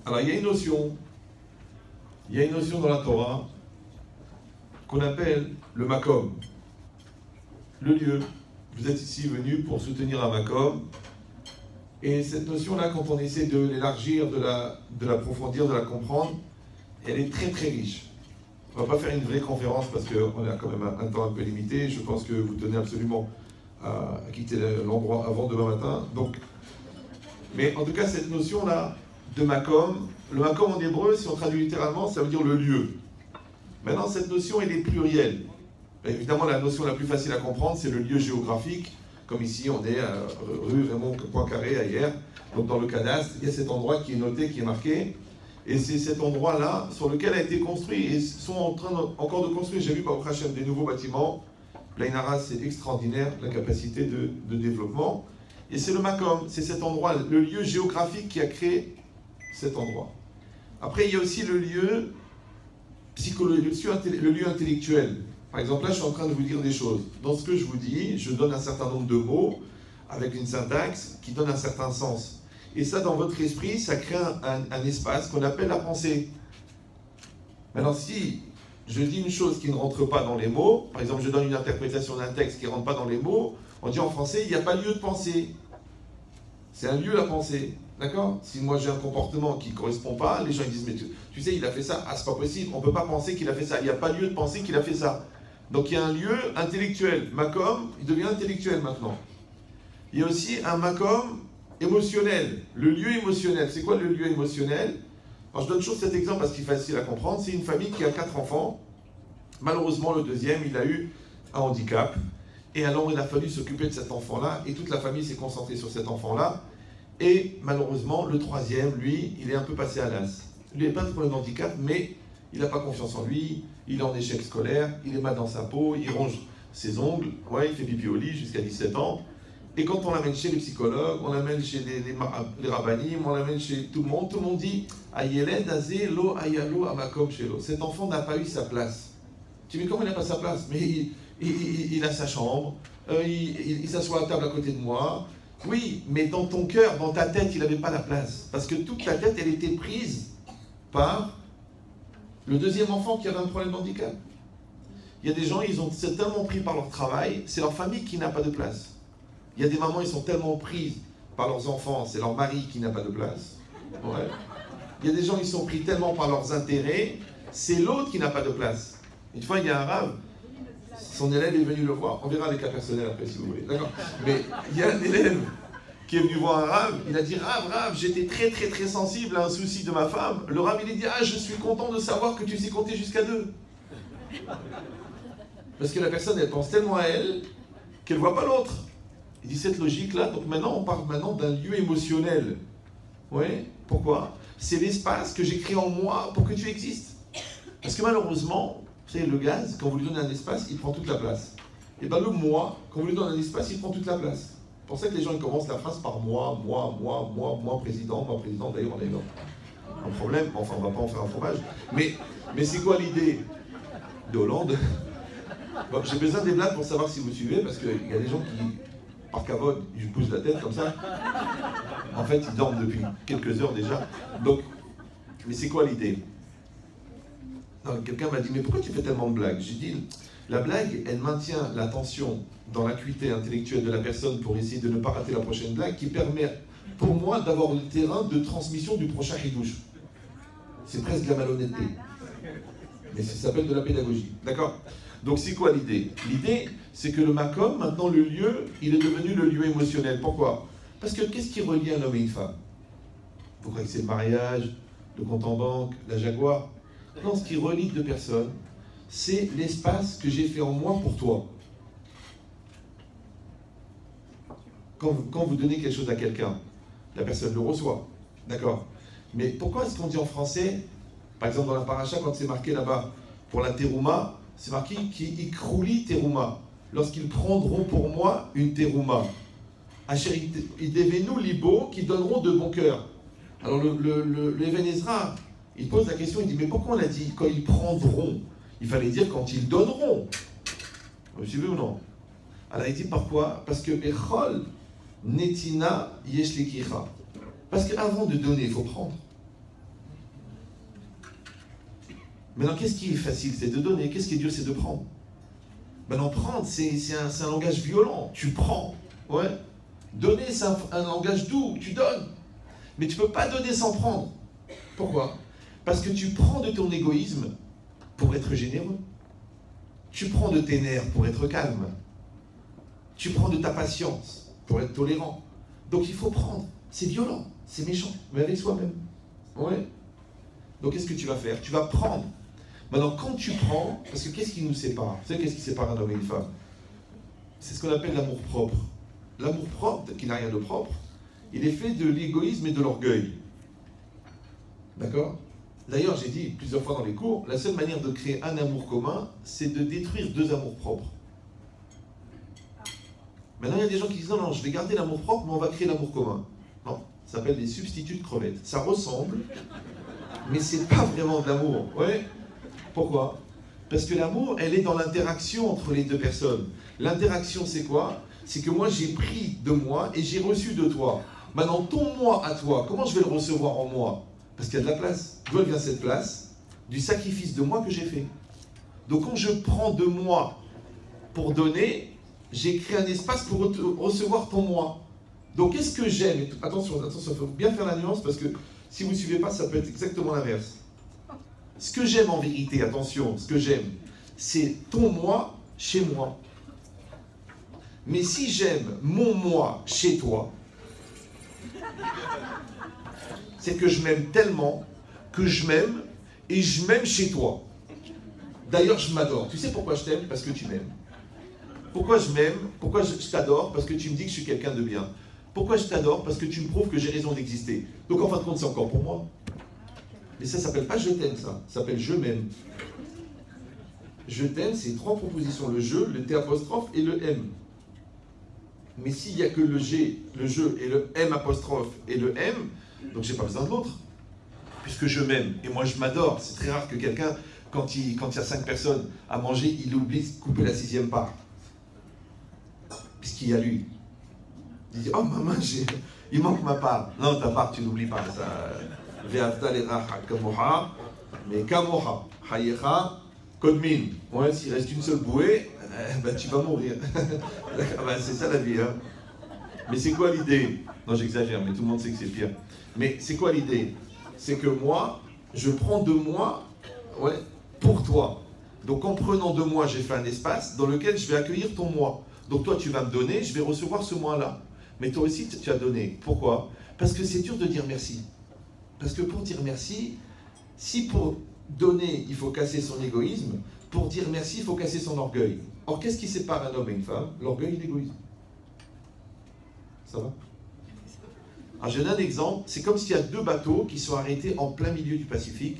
Alors, il y a une notion dans la Torah qu'on appelle le makom, le lieu. Vous êtes ici venus pour soutenir un makom, et cette notion-là, quand on essaie de l'élargir, de l'approfondir, de la comprendre, elle est très très riche. On ne va pas faire une vraie conférence parce qu'on a quand même un temps un peu limité. Je pense que vous tenez absolument à quitter l'endroit avant demain matin. Donc, mais en tout cas, cette notion-là de makom, le makom en hébreu, si on traduit littéralement, ça veut dire le lieu. Maintenant, cette notion, elle est plurielle. Évidemment, la notion la plus facile à comprendre, c'est le lieu géographique. Comme ici, on est à rue Raymond Poincaré, à hier. Donc dans le cadastre, il y a cet endroit qui est noté, qui est marqué. Et c'est cet endroit-là sur lequel a été construit. Et ils sont en train encore de construire. J'ai vu par Hachem des nouveaux bâtiments. L'Ainara, c'est extraordinaire, la capacité de développement. Et c'est le Makom, c'est cet endroit, le lieu géographique qui a créé cet endroit. Après, il y a aussi le lieu psychologique, le lieu intellectuel. Par exemple, là, je suis en train de vous dire des choses. Dans ce que je vous dis, je donne un certain nombre de mots avec une syntaxe qui donne un certain sens. Et ça, dans votre esprit, ça crée un espace qu'on appelle la pensée. Maintenant, si je dis une chose qui ne rentre pas dans les mots, par exemple, je donne une interprétation d'un texte qui ne rentre pas dans les mots, on dit en français, il n'y a pas lieu de penser. C'est un lieu, la pensée. D'accord? Si moi j'ai un comportement qui ne correspond pas, les gens ils disent, mais tu sais, il a fait ça, ah, c'est pas possible, on ne peut pas penser qu'il a fait ça, il n'y a pas lieu de penser qu'il a fait ça. Donc il y a un lieu intellectuel. Makom, il devient intellectuel maintenant. Il y a aussi un makom émotionnel, le lieu émotionnel. C'est quoi le lieu émotionnel? Alors je donne toujours cet exemple parce qu'il est facile à comprendre. C'est une famille qui a 4 enfants. Malheureusement, le deuxième, il a eu un handicap. Et alors, il a fallu s'occuper de cet enfant-là. Et toute la famille s'est concentrée sur cet enfant-là. Et malheureusement, le troisième, lui, il est un peu passé à l'as. Lui, il n'a pas de problème de handicap, mais il n'a pas confiance en lui. Il est en échec scolaire. Il est mal dans sa peau. Il ronge ses ongles. Ouais, il fait pipi au lit jusqu'à 17 ans. Et quand on l'amène chez les psychologues, on l'amène chez les rabbinim, on l'amène chez tout le monde dit Ayeled azé lo ayalo amakom shelo. Cet enfant n'a pas eu sa place. Tu dis, mais comment il n'a pas sa place? Mais il a sa chambre, il s'assoit à table à côté de moi. Oui, mais dans ton cœur, dans ta tête, il n'avait pas la place. Parce que toute ta tête, elle était prise par le deuxième enfant qui avait un problème de handicap. Il y a des gens, ils ont été tellement pris par leur travail, c'est leur famille qui n'a pas de place. Il y a des mamans, ils sont tellement prises par leurs enfants, c'est leur mari qui n'a pas de place. Ouais. Il y a des gens, ils sont pris tellement par leurs intérêts, c'est l'autre qui n'a pas de place. Une fois, il y a un rave, son élève est venu le voir. On verra les cas personnels après, si vous voulez. D'accord. Mais il y a un élève qui est venu voir un rave, il a dit, rave, j'étais très très très sensible à un souci de ma femme. Le rave, il a dit, ah, je suis content de savoir que tu sais compter jusqu'à 2. Parce que la personne, elle pense tellement à elle qu'elle ne voit pas l'autre. Il dit cette logique-là, donc maintenant on parle maintenant d'un lieu émotionnel. Oui, pourquoi? C'est l'espace que j'ai créé en moi pour que tu existes. Parce que malheureusement, vous savez, le gaz, quand vous lui donnez un espace, il prend toute la place. Et bien le moi, quand vous lui donnez un espace, il prend toute la place. C'est pour ça que les gens ils commencent la phrase par moi, président, d'ailleurs on a eu un problème, enfin on ne va pas en faire un fromage. Mais c'est quoi l'idée de Hollande? Bon, j'ai besoin des blagues pour savoir si vous suivez, parce qu'il y a des gens qui... par cavode, je pousse la tête comme ça. En fait, ils dorment depuis quelques heures déjà. Donc, mais c'est quoi l'idée? Quelqu'un m'a dit, mais pourquoi tu fais tellement de blagues? J'ai dit, la blague, elle maintient l'attention dans l'acuité intellectuelle de la personne pour essayer de ne pas rater la prochaine blague, qui permet, pour moi, d'avoir le terrain de transmission du prochain chidouche. C'est presque de la malhonnêteté. Mais ça s'appelle de la pédagogie. D'accord? Donc c'est quoi l'idée? L'idée, c'est que le makom, maintenant le lieu, il est devenu le lieu émotionnel. Pourquoi? Parce que qu'est-ce qui relie un homme et une femme? Vous croyez que c'est le mariage, le compte en banque, la Jaguar? Non, ce qui relie deux personnes, c'est l'espace que j'ai fait en moi pour toi. Quand vous donnez quelque chose à quelqu'un, la personne le reçoit. D'accord? Mais pourquoi est-ce qu'on dit en français, par exemple dans la paracha, quand c'est marqué là-bas, pour la terouma, c'est marqué qui ikrouli terouma. Lorsqu'ils prendront pour moi une terouma. Asher idevenu libo, qui donneront de bon cœur. Alors le Even Ezra, il pose la question, il dit, mais pourquoi on a dit quand ils prendront? Il fallait dire quand ils donneront. Vous suivez ou non? Alors il dit pourquoi? Parce que Echol netina yesh lekicha. Parce qu'avant de donner, il faut prendre. Maintenant, qu'est-ce qui est facile? C'est de donner. Qu'est-ce qui est dur? C'est de prendre. Maintenant, prendre, c'est un langage violent. Tu prends. Ouais. Donner, c'est un langage doux. Tu donnes. Mais tu ne peux pas donner sans prendre. Pourquoi? Parce que tu prends de ton égoïsme pour être généreux. Tu prends de tes nerfs pour être calme. Tu prends de ta patience pour être tolérant. Donc il faut prendre. C'est violent, c'est méchant, mais avec soi-même. Ouais. Donc qu'est-ce que tu vas faire? Tu vas prendre. Maintenant, quand tu prends, parce que qu'est-ce qui nous sépare? Vous savez qu'est-ce qui sépare un homme et une femme? C'est ce qu'on appelle l'amour propre. L'amour propre, qui n'a rien de propre, il est fait de l'égoïsme et de l'orgueil. D'accord? D'ailleurs, j'ai dit plusieurs fois dans les cours, la seule manière de créer un amour commun, c'est de détruire deux amours propres. Maintenant, il y a des gens qui disent non, je vais garder l'amour propre, mais on va créer l'amour commun. Non, ça s'appelle des substituts de crevettes. Ça ressemble, mais c'est pas vraiment de l'amour. Ouais. Pourquoi? Parce que l'amour, elle est dans l'interaction entre les deux personnes. L'interaction, c'est quoi? C'est que moi, j'ai pris de moi et j'ai reçu de toi. Maintenant, ton moi à toi, comment je vais le recevoir en moi? Parce qu'il y a de la place. D'où vient cette place? Du sacrifice de moi que j'ai fait. Donc quand je prends de moi pour donner, j'ai créé un espace pour recevoir ton moi. Donc qu'est-ce que j'aime? Attention, il faut bien faire la nuance parce que si vous ne suivez pas, ça peut être exactement l'inverse. Ce que j'aime en vérité, attention, ce que j'aime, c'est ton moi chez moi. Mais si j'aime mon moi chez toi, c'est que je m'aime tellement que je m'aime et je m'aime chez toi. D'ailleurs, je m'adore. Tu sais pourquoi je t'aime? Parce que tu m'aimes. Pourquoi je m'aime? Pourquoi je t'adore? Parce que tu me dis que je suis quelqu'un de bien. Pourquoi je t'adore? Parce que tu me prouves que j'ai raison d'exister. Donc en fin de compte, c'est encore pour moi. Mais ça ne s'appelle pas je t'aime, ça s'appelle je m'aime. Je t'aime, c'est trois propositions, le je, le T apostrophe et le M. Mais s'il n'y a que le G, le je et le M apostrophe et le M, donc j'ai pas besoin de l'autre. Puisque je m'aime et moi je m'adore. C'est très rare que quelqu'un, quand il y a 5 personnes à manger, il oublie de couper la 6e part. Puisqu'il y a lui. Il dit, oh maman, il manque ma part. Non, ta part, tu n'oublies pas. Mais kamoha, hayecha, kodmin. Ouais, s'il reste une seule bouée, ben, tu vas mourir. Ben, c'est ça la vie. Hein. Mais c'est quoi l'idée? Non, j'exagère, mais tout le monde sait que c'est pire. Mais c'est quoi l'idée? C'est que moi, je prends de moi pour toi. Donc en prenant de moi, j'ai fait un espace dans lequel je vais accueillir ton moi. Donc toi, tu vas me donner, je vais recevoir ce moi-là. Mais toi aussi, tu as donné. Pourquoi? Parce que c'est dur de dire merci. Parce que pour dire merci, si pour donner, il faut casser son égoïsme, pour dire merci, il faut casser son orgueil. Or, qu'est-ce qui sépare un homme et une femme? L'orgueil et l'égoïsme. Ça va? Alors, je donne un exemple. C'est comme s'il y a 2 bateaux qui sont arrêtés en plein milieu du Pacifique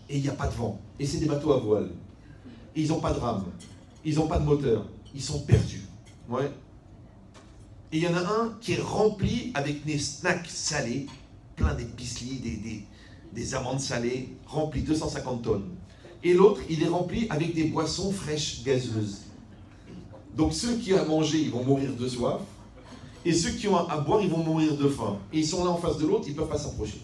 et il n'y a pas de vent. Et c'est des bateaux à voile. Et ils n'ont pas de rame. Ils n'ont pas de moteur. Ils sont perdus. Ouais. Et il y en a un qui est rempli avec des snacks salés, plein d'épiceries, des amandes salées, rempli 250 tonnes. Et l'autre, il est rempli avec des boissons fraîches gazeuses. Donc ceux qui ont à manger, ils vont mourir de soif. Et ceux qui ont à boire, ils vont mourir de faim. Et ils sont là en face de l'autre, ils ne peuvent pas s'approcher.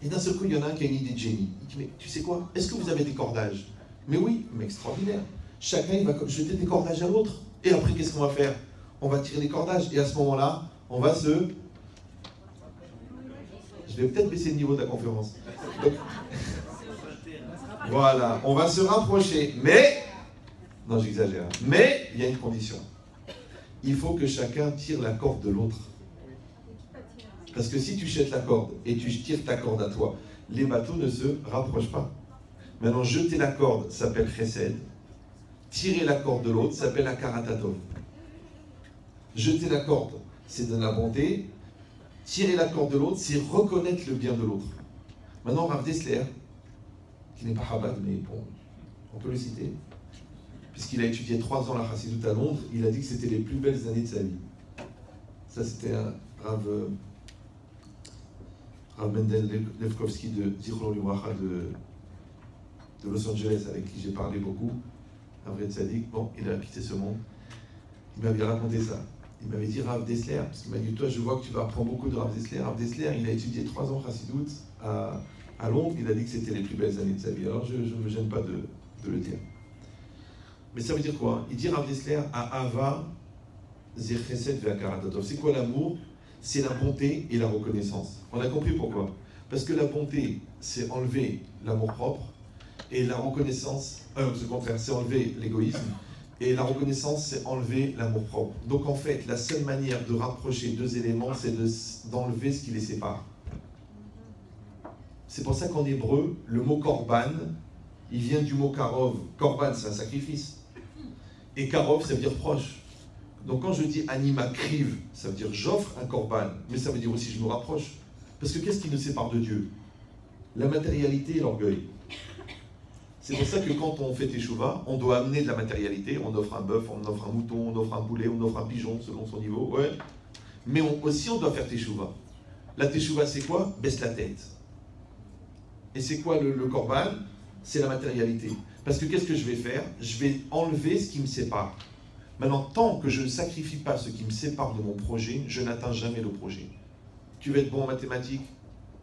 Et d'un seul coup, il y en a un qui a une idée de génie. Il dit, mais tu sais quoi? Est-ce que vous avez des cordages? Mais oui, mais extraordinaire. Chacun, il va jeter des cordages à l'autre. Et après, qu'est-ce qu'on va faire? On va tirer les cordages. Et à ce moment-là, on va se... Je vais peut-être baisser le niveau de la conférence. Donc... Voilà, on va se rapprocher. Mais... Non, j'exagère. Mais, il y a une condition. Il faut que chacun tire la corde de l'autre. Parce que si tu jettes la corde et tu tires ta corde à toi, les bateaux ne se rapprochent pas. Maintenant, jeter la corde s'appelle chesed. Tirer la corde de l'autre s'appelle akaratatov. Jeter la corde, c'est de la bonté. Tirer la corde de l'autre, c'est reconnaître le bien de l'autre. Maintenant, Rav Dessler, qui n'est pas Chabad, mais bon, on peut le citer, puisqu'il a étudié 3 ans la Chassidoute à Londres, il a dit que c'était les plus belles années de sa vie. Ça, c'était un Rav Mendel Levkovski de Zichron Livracha de Los Angeles, avec qui j'ai parlé beaucoup, un vrai tzaddik. Bon, il a quitté ce monde. Il m'avait raconté ça. Il m'avait dit Rav Dessler, parce qu'il m'a dit, toi, je vois que tu vas apprendre beaucoup de Rav Dessler. Rav Dessler, il a étudié 3 ans Chassidoute à À Londres, il a dit que c'était les plus belles années de sa vie. Alors je ne me gêne pas de le dire. Mais ça veut dire quoi? Il dit Rav Dessler à Ava Ze Chesed ve'Hakarat. C'est quoi l'amour? C'est la bonté et la reconnaissance. On a compris pourquoi. Parce que la bonté, c'est enlever l'amour-propre, et la reconnaissance, c'est le contraire, c'est enlever l'égoïsme, et la reconnaissance, c'est enlever l'amour-propre. Donc en fait, la seule manière de rapprocher deux éléments, c'est d'enlever ce qui les sépare. C'est pour ça qu'en hébreu, le mot korban, il vient du mot karov. Korban, c'est un sacrifice. Et karov, ça veut dire proche. Donc quand je dis anima kriv, ça veut dire j'offre un korban, mais ça veut dire aussi je me rapproche. Parce que qu'est-ce qui nous sépare de Dieu? La matérialité et l'orgueil. C'est pour ça que quand on fait teshuva, on doit amener de la matérialité. On offre un bœuf, on offre un mouton, on offre un poulet, on offre un pigeon selon son niveau. Ouais. Mais aussi on doit faire teshuva. La teshuva c'est quoi? Baisse la tête. Et c'est quoi le korban? C'est la matérialité. Parce que qu'est-ce que je vais faire? Je vais enlever ce qui me sépare. Maintenant, tant que je ne sacrifie pas ce qui me sépare de mon projet, je n'atteins jamais le projet. Tu veux être bon en mathématiques?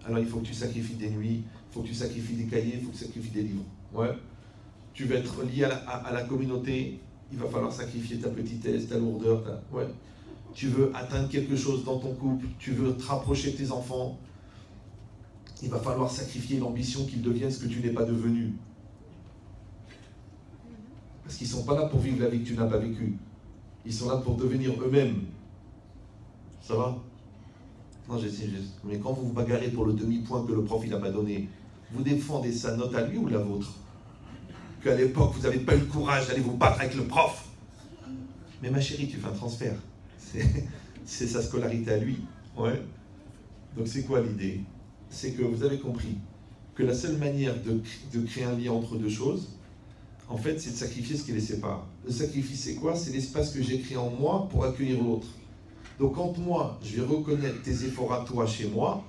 Alors il faut que tu sacrifies des nuits, il faut que tu sacrifies des cahiers, il faut que tu sacrifies des livres. Ouais. Tu veux être lié à la communauté, il va falloir sacrifier ta petitesse, ta lourdeur. Ouais. Tu veux atteindre quelque chose dans ton couple, tu veux te rapprocher de tes enfants, il va falloir sacrifier l'ambition qu'ils deviennent ce que tu n'es pas devenu. Parce qu'ils ne sont pas là pour vivre la vie que tu n'as pas vécue. Ils sont là pour devenir eux-mêmes. Ça va? Non, mais quand vous vous bagarrez pour le demi-point que le prof n'a pas donné, vous défendez sa note à lui ou la vôtre? Qu'à l'époque, vous n'avez pas eu le courage d'aller vous battre avec le prof. Mais ma chérie, tu fais un transfert. C'est sa scolarité à lui. Ouais. Donc c'est quoi l'idée? C'est que vous avez compris que la seule manière de créer un lien entre deux choses, en fait, c'est de sacrifier ce qui les sépare. Le sacrifice, c'est quoi? C'est l'espace que j'ai créé en moi pour accueillir l'autre. Donc quand moi, je vais reconnaître tes efforts à toi chez moi,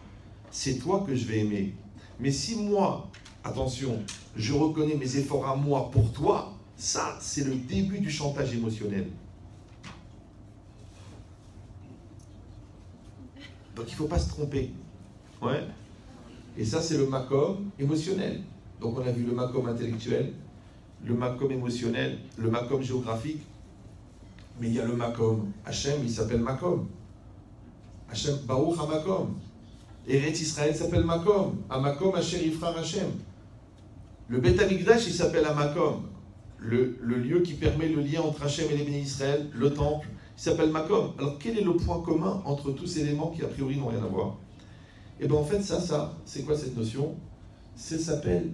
c'est toi que je vais aimer. Mais si moi, attention, je reconnais mes efforts à moi pour toi, ça, c'est le début du chantage émotionnel. Donc il ne faut pas se tromper. Ouais. Et ça, c'est le makom émotionnel. Donc on a vu le makom intellectuel, le makom émotionnel, le makom géographique, mais il y a le makom. Hachem, il s'appelle makom. Hachem, Baruch HaMakom. Eretz Israël s'appelle makom. Amakom Asher Yifrar Hachem. Le Beth Amikdash, il s'appelle Amakom. Le lieu qui permet le lien entre Hachem et les bénis d'Israël, le temple, il s'appelle makom. Alors quel est le point commun entre tous ces éléments qui a priori n'ont rien à voir? Et bien en fait, ça, c'est quoi cette notion? Ça s'appelle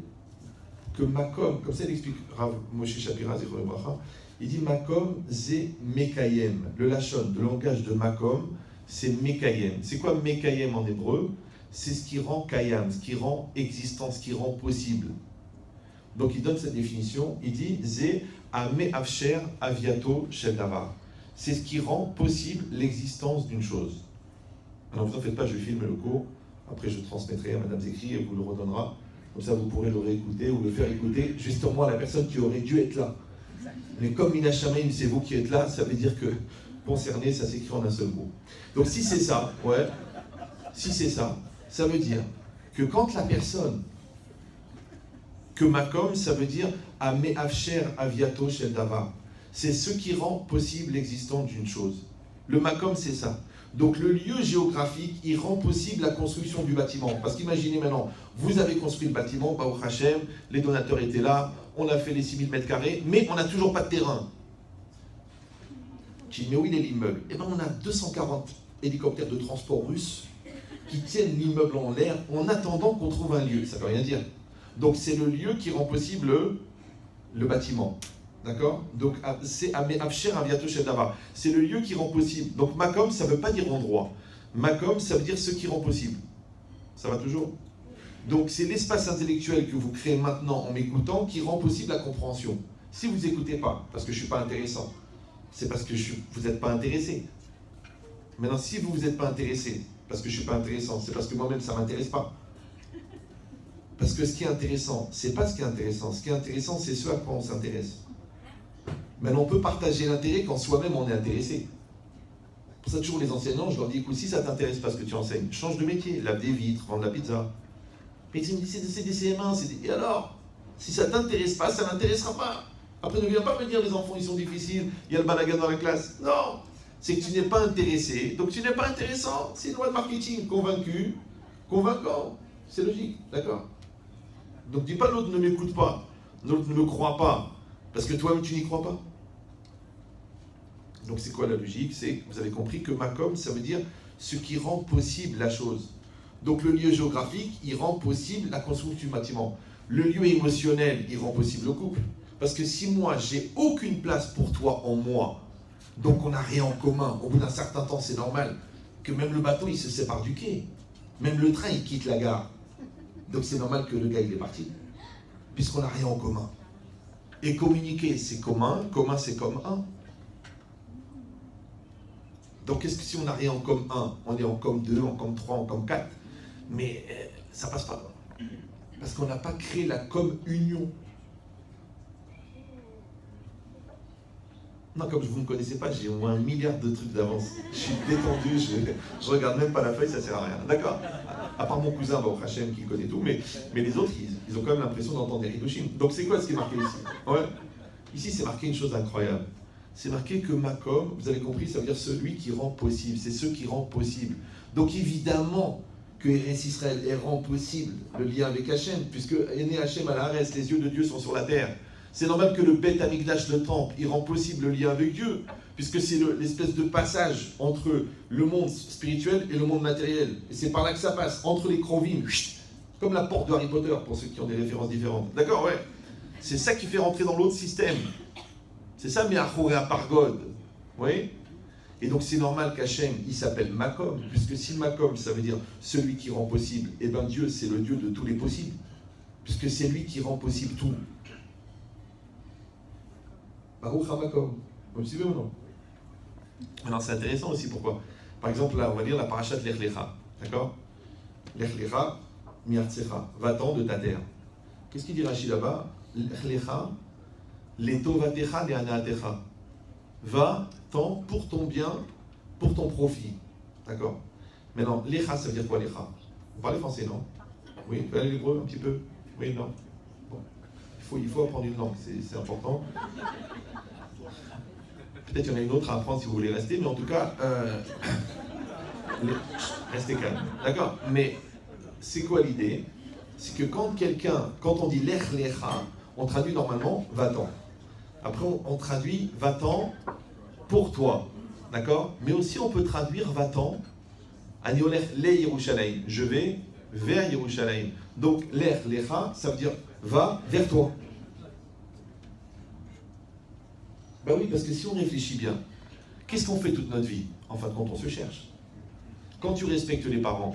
que makom, comme ça il explique Rav Moshe Shapira, Zichrono Livracha, il dit makom ze mekayem. Le lachon, le langage de makom, c'est mekayem. C'est quoi mekayem en hébreu? C'est ce qui rend kayam, ce qui rend existant, ce qui rend possible. Donc il donne cette définition, il dit ze ame afsher aviato shel davar. C'est ce qui rend possible l'existence d'une chose. Alors vous en faites pas, je filme le cours, après je transmettrai à Madame Zekri et vous le redonnera. Comme ça, vous pourrez le réécouter ou le faire écouter justement à la personne qui aurait dû être là. Mais comme Mina Shamaim, c'est vous qui êtes là, ça veut dire que concerné, ça s'écrit en un seul mot. Donc si c'est ça, ouais, si c'est ça, ça veut dire que quand la personne, que Makom, ça veut dire Ame Afsher Aviato Shel Davar. C'est ce qui rend possible l'existence d'une chose. Le Makom, c'est ça. Donc le lieu géographique, il rend possible la construction du bâtiment. Parce qu'imaginez maintenant, vous avez construit le bâtiment, Baruch Hashem, les donateurs étaient là, on a fait les 6000 mètres carrés, mais on n'a toujours pas de terrain. Tu dis, mais où il est l'immeuble? Eh bien on a 240 hélicoptères de transport russes qui tiennent l'immeuble en l'air en attendant qu'on trouve un lieu. Ça ne veut rien dire. Donc c'est le lieu qui rend possible le bâtiment. D'accord? Donc c'est Afsher Aviato Shel Davar. C'est le lieu qui rend possible. Donc Makom, ça ne veut pas dire endroit. Makom, ça veut dire ce qui rend possible. Ça va toujours? Donc c'est l'espace intellectuel que vous créez maintenant en m'écoutant qui rend possible la compréhension. Si vous n'écoutez pas, parce que je ne suis pas intéressant, c'est parce que vous n'êtes pas intéressé. Maintenant, si vous n'êtes pas intéressé, parce que je ne suis pas intéressant, c'est parce que moi-même ça ne m'intéresse pas. Parce que ce qui est intéressant, c'est pas ce qui est intéressant. Ce qui est intéressant, c'est ce à quoi on s'intéresse. Maintenant, on peut partager l'intérêt quand soi-même on est intéressé. Pour ça, toujours les enseignants, je leur dis, écoute, si ça t'intéresse pas ce que tu enseignes, change de métier, lave des vitres, vends de la pizza. Et tu me dis, c'est des CM1, et alors, si ça ne t'intéresse pas, ça n'intéressera pas. Après, ne viens pas me dire, les enfants, ils sont difficiles, il y a le balagan dans la classe. Non, c'est que tu n'es pas intéressé, donc tu n'es pas intéressant. C'est une loi de marketing, convaincu, convaincant. C'est logique, d'accord? Donc dis pas l'autre ne m'écoute pas, l'autre ne me croit pas, parce que toi-même tu n'y crois pas. Donc c'est quoi la logique? C'est, vous avez compris que Makom, ça veut dire ce qui rend possible la chose. Donc le lieu géographique, il rend possible la construction du bâtiment. Le lieu émotionnel, il rend possible le couple. Parce que si moi, j'ai aucune place pour toi en moi, donc on n'a rien en commun, au bout d'un certain temps, c'est normal que même le bateau, il se sépare du quai. Même le train, il quitte la gare. Donc c'est normal que le gars, il est parti. Puisqu'on n'a rien en commun. Et communiquer, c'est commun. Commun, c'est comme un. Donc qu'est-ce que si on n'a rien en comme un, on est en comme deux, en comme trois, en comme quatre. Mais ça passe pas. Parce qu'on n'a pas créé la comme-union. Non, comme vous ne me connaissez pas, j'ai au moins 1 milliard de trucs d'avance. Je suis détendu, je regarde même pas la feuille, ça sert à rien. D'accord? À part mon cousin, au Hachem, qui connaît tout, mais les autres, ils ont quand même l'impression d'entendre des Hiroshim. Donc c'est quoi ce qui est marqué ici? Ouais. Ici, c'est marqué une chose incroyable. C'est marqué que Makom, vous avez compris, ça veut dire celui qui rend possible. C'est ceux qui rendent possible. Donc évidemment que Eretz Israël rend possible le lien avec Hachem, puisque Ene Hachem à la Haaretz, les yeux de Dieu sont sur la terre. C'est normal que le Beth Amikdash, le temple, il rend possible le lien avec Dieu, puisque c'est l'espèce de passage entre le monde spirituel et le monde matériel. Et c'est par là que ça passe, entre les Krovim, comme la porte de Harry Potter, pour ceux qui ont des références différentes. D'accord, ouais. C'est ça qui fait rentrer dans l'autre système. C'est ça, mais à Pargod. Oui. Et donc c'est normal qu'Hachem, il s'appelle Makom, puisque si Makom, ça veut dire celui qui rend possible, et bien Dieu, c'est le Dieu de tous les possibles, puisque c'est lui qui rend possible tout. Baruch HaMakom. Vous me suivez ou non? Alors c'est intéressant aussi, pourquoi? Par exemple, là, on va lire la parashat Lech Lecha. D'accord? Lech Lecha, mi'artsecha. Va-t'en de ta terre. Qu'est-ce qu'il dit Rashi là-bas? Lech Lecha, letovatecha le'anaatecha. Va-t'en pour ton bien, pour ton profit. D'accord? Maintenant, Lecha, ça veut dire quoi Lecha? Vous parlez français, non? Oui? Vous parlez l'hébreu un petit peu? Oui, non? Bon. Il faut apprendre une langue, c'est important. Peut-être qu'il y en a une autre à apprendre si vous voulez rester, mais en tout cas, restez calme. D'accord? Mais c'est quoi l'idée? C'est que quand on dit lech lecha, on traduit normalement va-t'en. Après, on traduit va-t'en pour toi. D'accord? Mais aussi, on peut traduire va-t'en ani olech le Yerushalayim. Je vais vers Yerushalayim. Donc, lech lecha, ça veut dire va vers toi. Ben oui, parce que si on réfléchit bien, qu'est-ce qu'on fait toute notre vie? En fin de compte, on se cherche. Quand tu respectes les parents,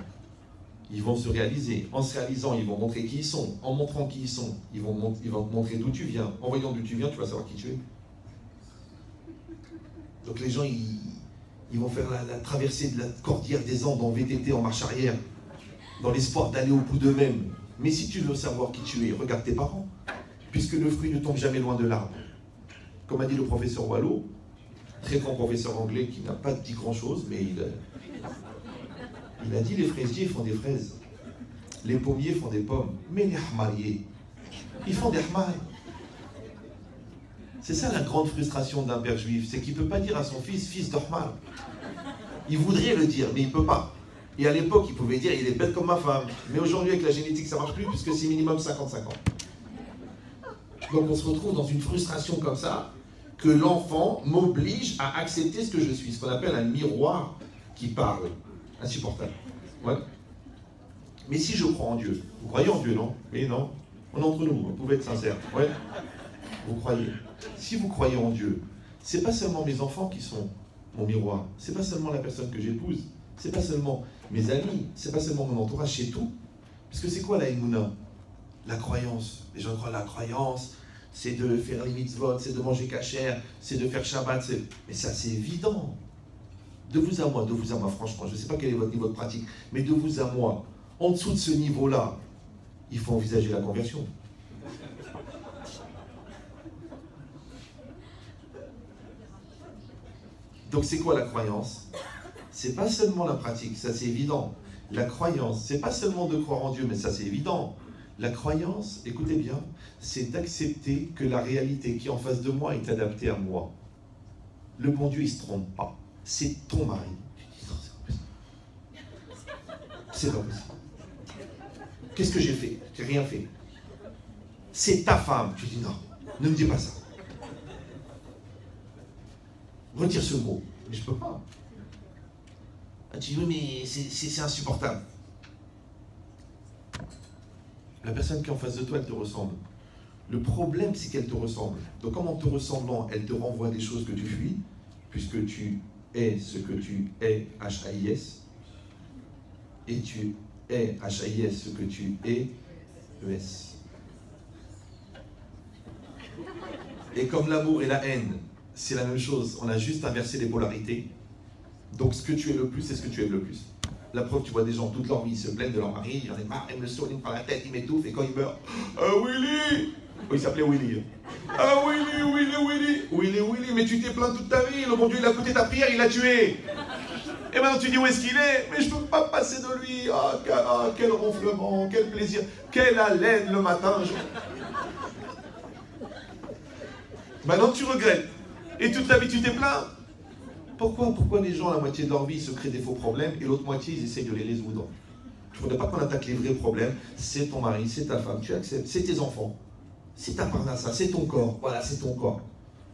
ils vont se réaliser. En se réalisant, ils vont montrer qui ils sont. En montrant qui ils sont, ils vont te montrer d'où tu viens. En voyant d'où tu viens, tu vas savoir qui tu es. Donc les gens, ils vont faire la traversée de la cordillère des Andes en VTT, en marche arrière, dans l'espoir d'aller au bout d'eux-mêmes. Mais si tu veux savoir qui tu es, regarde tes parents, puisque le fruit ne tombe jamais loin de l'arbre. Comme a dit le professeur Wallo, très grand professeur anglais qui n'a pas dit grand-chose, mais il a dit les fraisiers font des fraises, les pommiers font des pommes, mais les hamariers, ils font des hamariers. C'est ça la grande frustration d'un père juif, c'est qu'il ne peut pas dire à son fils d'Ohmar. Il voudrait le dire, mais il ne peut pas. Et à l'époque, il pouvait dire, il est bête comme ma femme. Mais aujourd'hui, avec la génétique, ça ne marche plus, puisque c'est minimum 55 ans. Donc on se retrouve dans une frustration comme ça, que l'enfant m'oblige à accepter ce que je suis, ce qu'on appelle un miroir qui parle. Insupportable. Ouais. Mais si je crois en Dieu, vous croyez en Dieu, non? Oui, non? On est entre nous, vous pouvez être sincère. Ouais. Vous croyez. Si vous croyez en Dieu, c'est pas seulement mes enfants qui sont mon miroir, c'est pas seulement la personne que j'épouse, c'est pas seulement mes amis, c'est pas seulement mon entourage, c'est tout. Parce que c'est quoi la Emouna? La croyance. Les gens croient à la croyance, c'est de faire les mitzvot, c'est de manger kasher, c'est de faire Shabbat, mais ça c'est évident. De vous à moi, franchement, je ne sais pas quel est votre niveau de pratique, mais de vous à moi, en dessous de ce niveau-là, il faut envisager la conversion. Donc c'est quoi la croyance? C'est pas seulement la pratique, ça c'est évident, La croyance, c'est pas seulement de croire en Dieu, mais ça c'est évident. La croyance, écoutez bien, c'est d'accepter que la réalité qui est en face de moi est adaptée à moi. Le bon Dieu, il ne se trompe pas. C'est ton mari. Tu dis non, c'est pas possible. Qu'est-ce que j'ai fait? J'ai rien fait. C'est ta femme. Tu dis non, ne me dis pas ça. Retire ce mot. Mais je ne peux pas. Tu dis oui, mais c'est insupportable. La personne qui est en face de toi, elle te ressemble. Le problème, c'est qu'elle te ressemble. Donc, comme en te ressemblant, elle te renvoie des choses que tu fuis, puisque tu es ce que tu es, H-A-I-S, et tu es, H-A-I-S, ce que tu es, E-S. Et comme l'amour et la haine, c'est la même chose, on a juste inversé les polarités. Donc, ce que tu es le plus, c'est ce que tu aimes le plus. La preuve, tu vois des gens toute leur vie, ils se plaignent de leur mari, il y en a marre, elle me saoule, il me prend la tête, il m'étouffe, et quand il meurt, Willy! Oh, il s'appelait Willy. Willy, mais tu t'es plaint toute ta vie, le bon Dieu, il a écouté ta prière, il l'a tué. Et maintenant tu dis où est-ce qu'il est? Mais je ne peux pas passer de lui. Quel ronflement, quel plaisir, quelle haleine le matin. Maintenant tu regrettes. Et toute ta vie tu t'es plaint. Pourquoi les gens, la moitié de leur vie, se créent des faux problèmes et l'autre moitié, ils essayent de les résoudre? Il ne faudrait pas qu'on attaque les vrais problèmes. C'est ton mari, c'est ta femme, tu acceptes, c'est tes enfants. C'est ta parnassa, c'est ton corps. Voilà, c'est ton corps.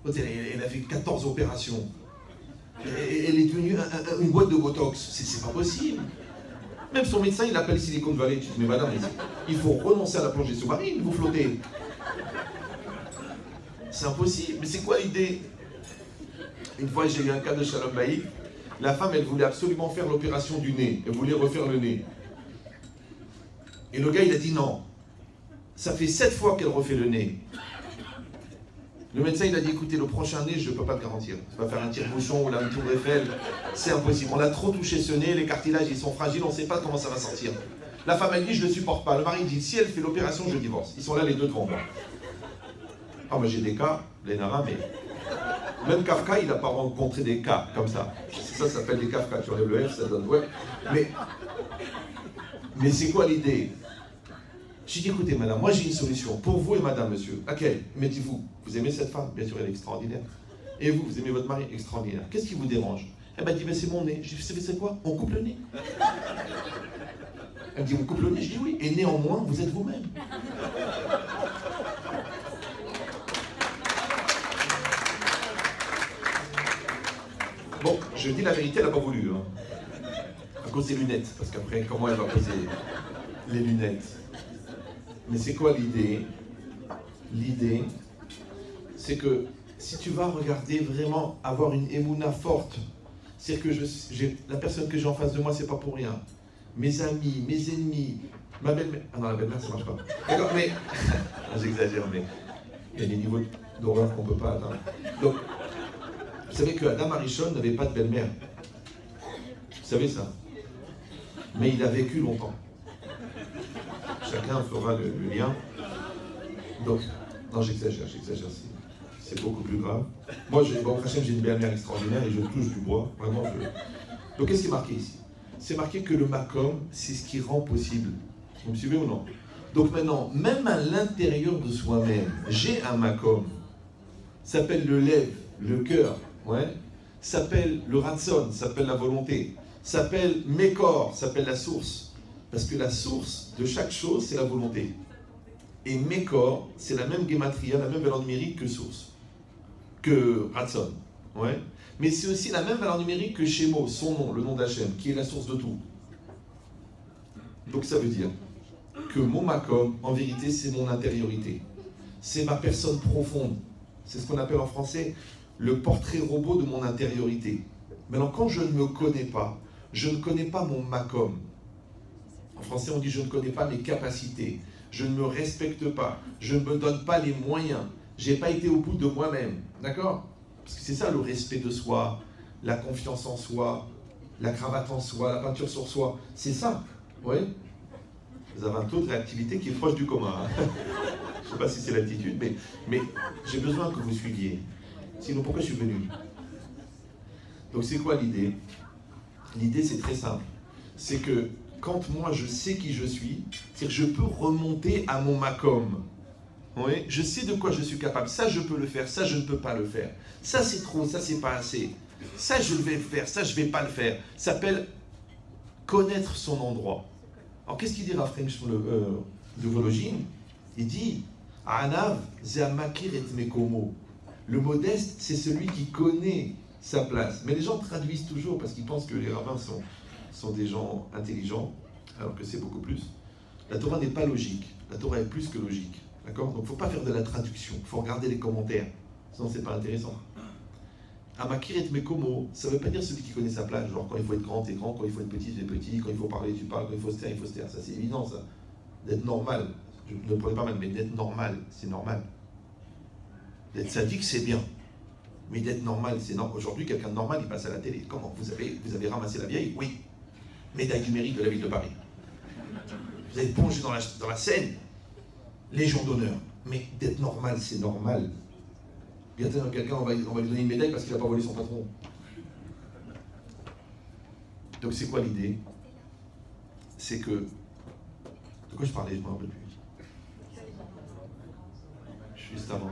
Elle a fait 14 opérations. Elle est devenue une boîte de Botox. C'est pas possible. Même son médecin, il l'appelle Silicon Valley. Tu dis, mais madame, il faut renoncer à la plongée sous-marine, vous flottez. C'est impossible. Mais c'est quoi l'idée? Une fois, j'ai eu un cas de Shalom Baïk. La femme, elle voulait absolument faire l'opération du nez. Elle voulait refaire le nez. Et le gars, il a dit non. Ça fait 7 fois qu'elle refait le nez. Le médecin, il a dit, écoutez, le prochain nez, je ne peux pas le garantir. Ça va faire un tire-bouchon ou la tour Eiffel. C'est impossible. On a trop touché ce nez, les cartilages, ils sont fragiles, on ne sait pas comment ça va sortir. La femme a dit, je ne le supporte pas. Le mari dit, si elle fait l'opération, je divorce. Ils sont là les deux devant moi. Ah, moi j'ai des cas, Lénara, mais... Même Kafka, il n'a pas rencontré des cas comme ça. Ça s'appelle des Kafka. Tu enlèves le F, ça donne... Ouais. Mais c'est quoi l'idée? J'ai dit, écoutez, madame, moi j'ai une solution pour vous et madame, monsieur. Laquelle? Mais dites-vous, vous aimez cette femme? Bien sûr, elle est extraordinaire. Et vous, vous aimez votre mari? Extraordinaire. Qu'est-ce qui vous dérange? Elle m'a dit, mais c'est mon nez. J'ai dit, c'est quoi? On coupe le nez. Elle me dit, on coupe le nez? Je dis oui. Et néanmoins, vous êtes vous-même. Bon, je dis la vérité, elle n'a pas voulu. Hein. À cause des lunettes. Parce qu'après, comment elle va poser les lunettes? Mais c'est quoi l'idée? L'idée, c'est que si tu vas regarder vraiment, avoir une émouna forte, c'est que la personne que j'ai en face de moi, c'est pas pour rien. Mes amis, mes ennemis, ma belle-mère... Ah non, la belle-mère, ça marche pas. D'accord, mais... J'exagère, mais il y a des niveaux d'horreur qu'on ne peut pas atteindre. Donc, vous savez que Adam Arishon n'avait pas de belle-mère. Vous savez ça? Mais il a vécu longtemps. Chacun fera le lien. Donc, non, j'exagère, c'est beaucoup plus grave. Moi, j'ai une belle-mère extraordinaire et je touche du bois, vraiment. Donc, qu'est-ce qui est marqué ici? C'est marqué que le makom, c'est ce qui rend possible. Vous me suivez ou non? Donc maintenant, même à l'intérieur de soi-même, j'ai un makom. S'appelle le lève, le cœur, ouais. S'appelle le ratson, s'appelle la volonté. S'appelle Mekor, s'appelle la source. Parce que la source de chaque chose, c'est la volonté. Et Mekor, c'est la même gematria, la même valeur numérique que source, que Ratson. Ouais. Mais c'est aussi la même valeur numérique que Shemo, son nom, le nom d'Hachem, qui est la source de tout. Donc ça veut dire que mon makom, en vérité, c'est mon intériorité. C'est ma personne profonde. C'est ce qu'on appelle en français le portrait robot de mon intériorité. Maintenant, quand je ne me connais pas, je ne connais pas mon makom. En français, on dit je ne connais pas mes capacités. Je ne me respecte pas. Je ne me donne pas les moyens. Je n'ai pas été au bout de moi-même. D'accord? Parce que c'est ça le respect de soi, la confiance en soi, la cravate en soi, la peinture sur soi. C'est ça. Oui? Vous avez un taux de réactivité qui est proche du commun. Hein. Je ne sais pas si c'est l'attitude, mais j'ai besoin que vous suiviez. Sinon, pourquoi je suis venu? Donc, c'est quoi l'idée? L'idée, c'est très simple. C'est que quand moi je sais qui je suis, c'est-à-dire que je peux remonter à mon makom. Oui, je sais de quoi je suis capable. Ça, je peux le faire. Ça, je ne peux pas le faire. Ça, c'est trop. Ça, c'est pas assez. Ça, je vais le faire. Ça, je ne vais pas le faire. Ça s'appelle connaître son endroit. Alors, qu'est-ce qu'il dit Raphaël de Vologine? Il dit Anav ze'amakir et mekomo. Le modeste, c'est celui qui connaît sa place. Mais les gens traduisent toujours parce qu'ils pensent que les rabbins sont des gens intelligents, alors que c'est beaucoup plus. La Torah n'est pas logique. La Torah est plus que logique. D'accord? Donc il ne faut pas faire de la traduction. Il faut regarder les commentaires. Sinon, c'est pas intéressant. Amakir et mekomo, ça ne veut pas dire celui qui connaît sa place. Genre, quand il faut être grand, t'es grand. Quand il faut être petit, t'es petit. Quand il faut parler, tu parles. Quand il faut se taire, il faut se taire. Ça, c'est évident, ça. D'être normal. Je ne le prenais pas mal, mais d'être normal, c'est normal. D'être sadique, c'est bien. Mais d'être normal, c'est normal. Aujourd'hui, quelqu'un de normal, il passe à la télé. Comment? Vous avez ramassé la vieille? Oui. Médaille du mérite de la ville de Paris. Vous avez plongé dans la Seine. Légion d'honneur. Mais d'être normal, c'est normal. Bientôt, quelqu'un, on va lui donner une médaille parce qu'il n'a pas volé son patron. Donc, c'est quoi l'idée? C'est que... De quoi je parlais? Je ne me rappelle plus. Juste avant.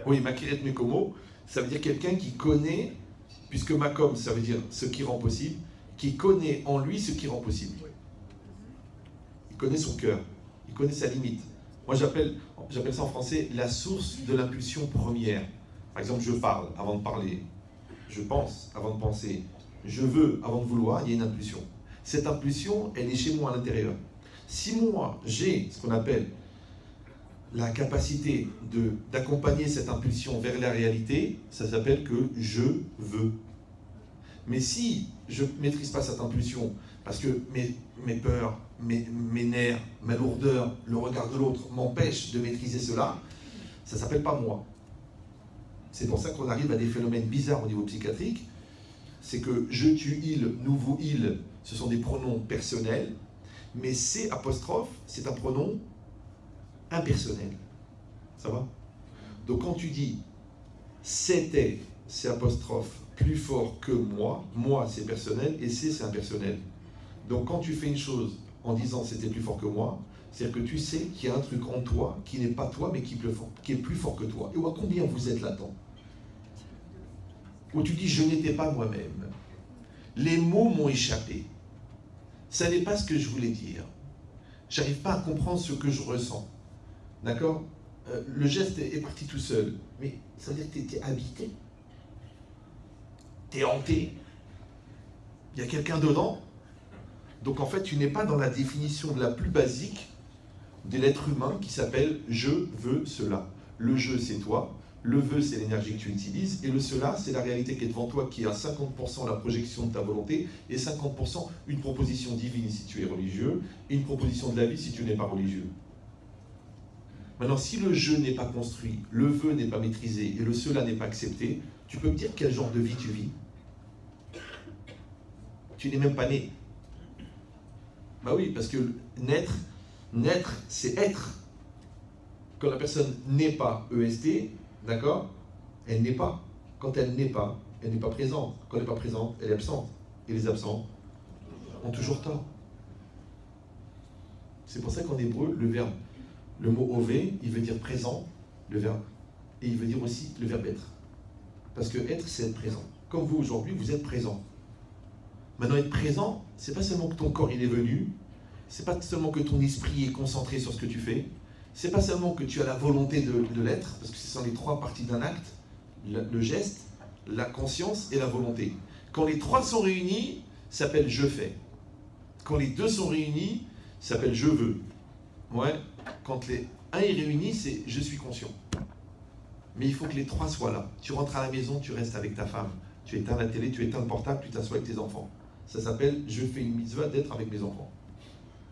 Oui, Makiret Mekomo, ça veut dire quelqu'un qui connaît, puisque Makom, ça veut dire ce qui rend possible, qui connaît en lui ce qui rend possible. Il connaît son cœur, il connaît sa limite. Moi, j'appelle ça en français la source de l'impulsion première. Par exemple, je parle avant de parler, je pense avant de penser, je veux avant de vouloir, il y a une impulsion. Cette impulsion, elle est chez moi à l'intérieur. Si moi, j'ai ce qu'on appelle la capacité d'accompagner cette impulsion vers la réalité, ça s'appelle que je veux. Mais si je ne maîtrise pas cette impulsion, parce que mes peurs, mes nerfs, ma lourdeur, le regard de l'autre m'empêchent de maîtriser cela, ça ne s'appelle pas moi. C'est pour ça qu'on arrive à des phénomènes bizarres au niveau psychiatrique. C'est que je, tu, il, nous, vous, il, ce sont des pronoms personnels, mais C apostrophe, c'est un pronom impersonnel. Ça va? Donc quand tu dis c'était, c'est apostrophe, plus fort que moi c'est personnel et c'est impersonnel. Donc quand tu fais une chose en disant c'était plus fort que moi, c'est-à-dire que tu sais qu'il y a un truc en toi qui n'est pas toi mais qui est plus fort que toi. Et à combien vous êtes là-dedans? Où tu dis je n'étais pas moi-même. Les mots m'ont échappé. Ça n'est pas ce que je voulais dire. J'arrive pas à comprendre ce que je ressens. D'accord? Le geste est parti tout seul. Mais ça veut dire que tu étais habité. Tu es hanté. Il y a quelqu'un dedans. Donc en fait, tu n'es pas dans la définition de la plus basique de l'être humain qui s'appelle « je veux cela ». Le « je », c'est toi. Le « veux », c'est l'énergie que tu utilises. Et le « cela », c'est la réalité qui est devant toi, qui est à 50% la projection de ta volonté et 50% une proposition divine si tu es religieux et une proposition de la vie si tu n'es pas religieux. Maintenant, si le « je » n'est pas construit, le « veux » n'est pas maîtrisé et le « cela » n'est pas accepté, tu peux me dire quel genre de vie tu vis? Tu n'es même pas né. Bah oui, parce que naître, c'est être. Quand la personne n'est pas EST, d'accord, elle n'est pas. Quand elle n'est pas présente. Quand elle n'est pas présente, elle est absente. Et les absents ont toujours tort. C'est pour ça qu'en hébreu, le mot ové, il veut dire présent, le verbe, et il veut dire aussi le verbe être. Parce que être, c'est être présent. Comme vous aujourd'hui, vous êtes présent. Maintenant, être présent, c'est pas seulement que ton corps il est venu, c'est pas seulement que ton esprit est concentré sur ce que tu fais, c'est pas seulement que tu as la volonté de l'être, parce que ce sont les trois parties d'un acte, le geste, la conscience et la volonté. Quand les trois sont réunis, ça s'appelle je fais. Quand les deux sont réunis, ça s'appelle je veux. Ouais. Quand les un est réuni, c'est je suis conscient. Mais il faut que les trois soient là. Tu rentres à la maison, tu restes avec ta femme. Tu éteins la télé, tu éteins le portable, tu t'assois avec tes enfants. Ça s'appelle je fais une mitzvah d'être avec mes enfants.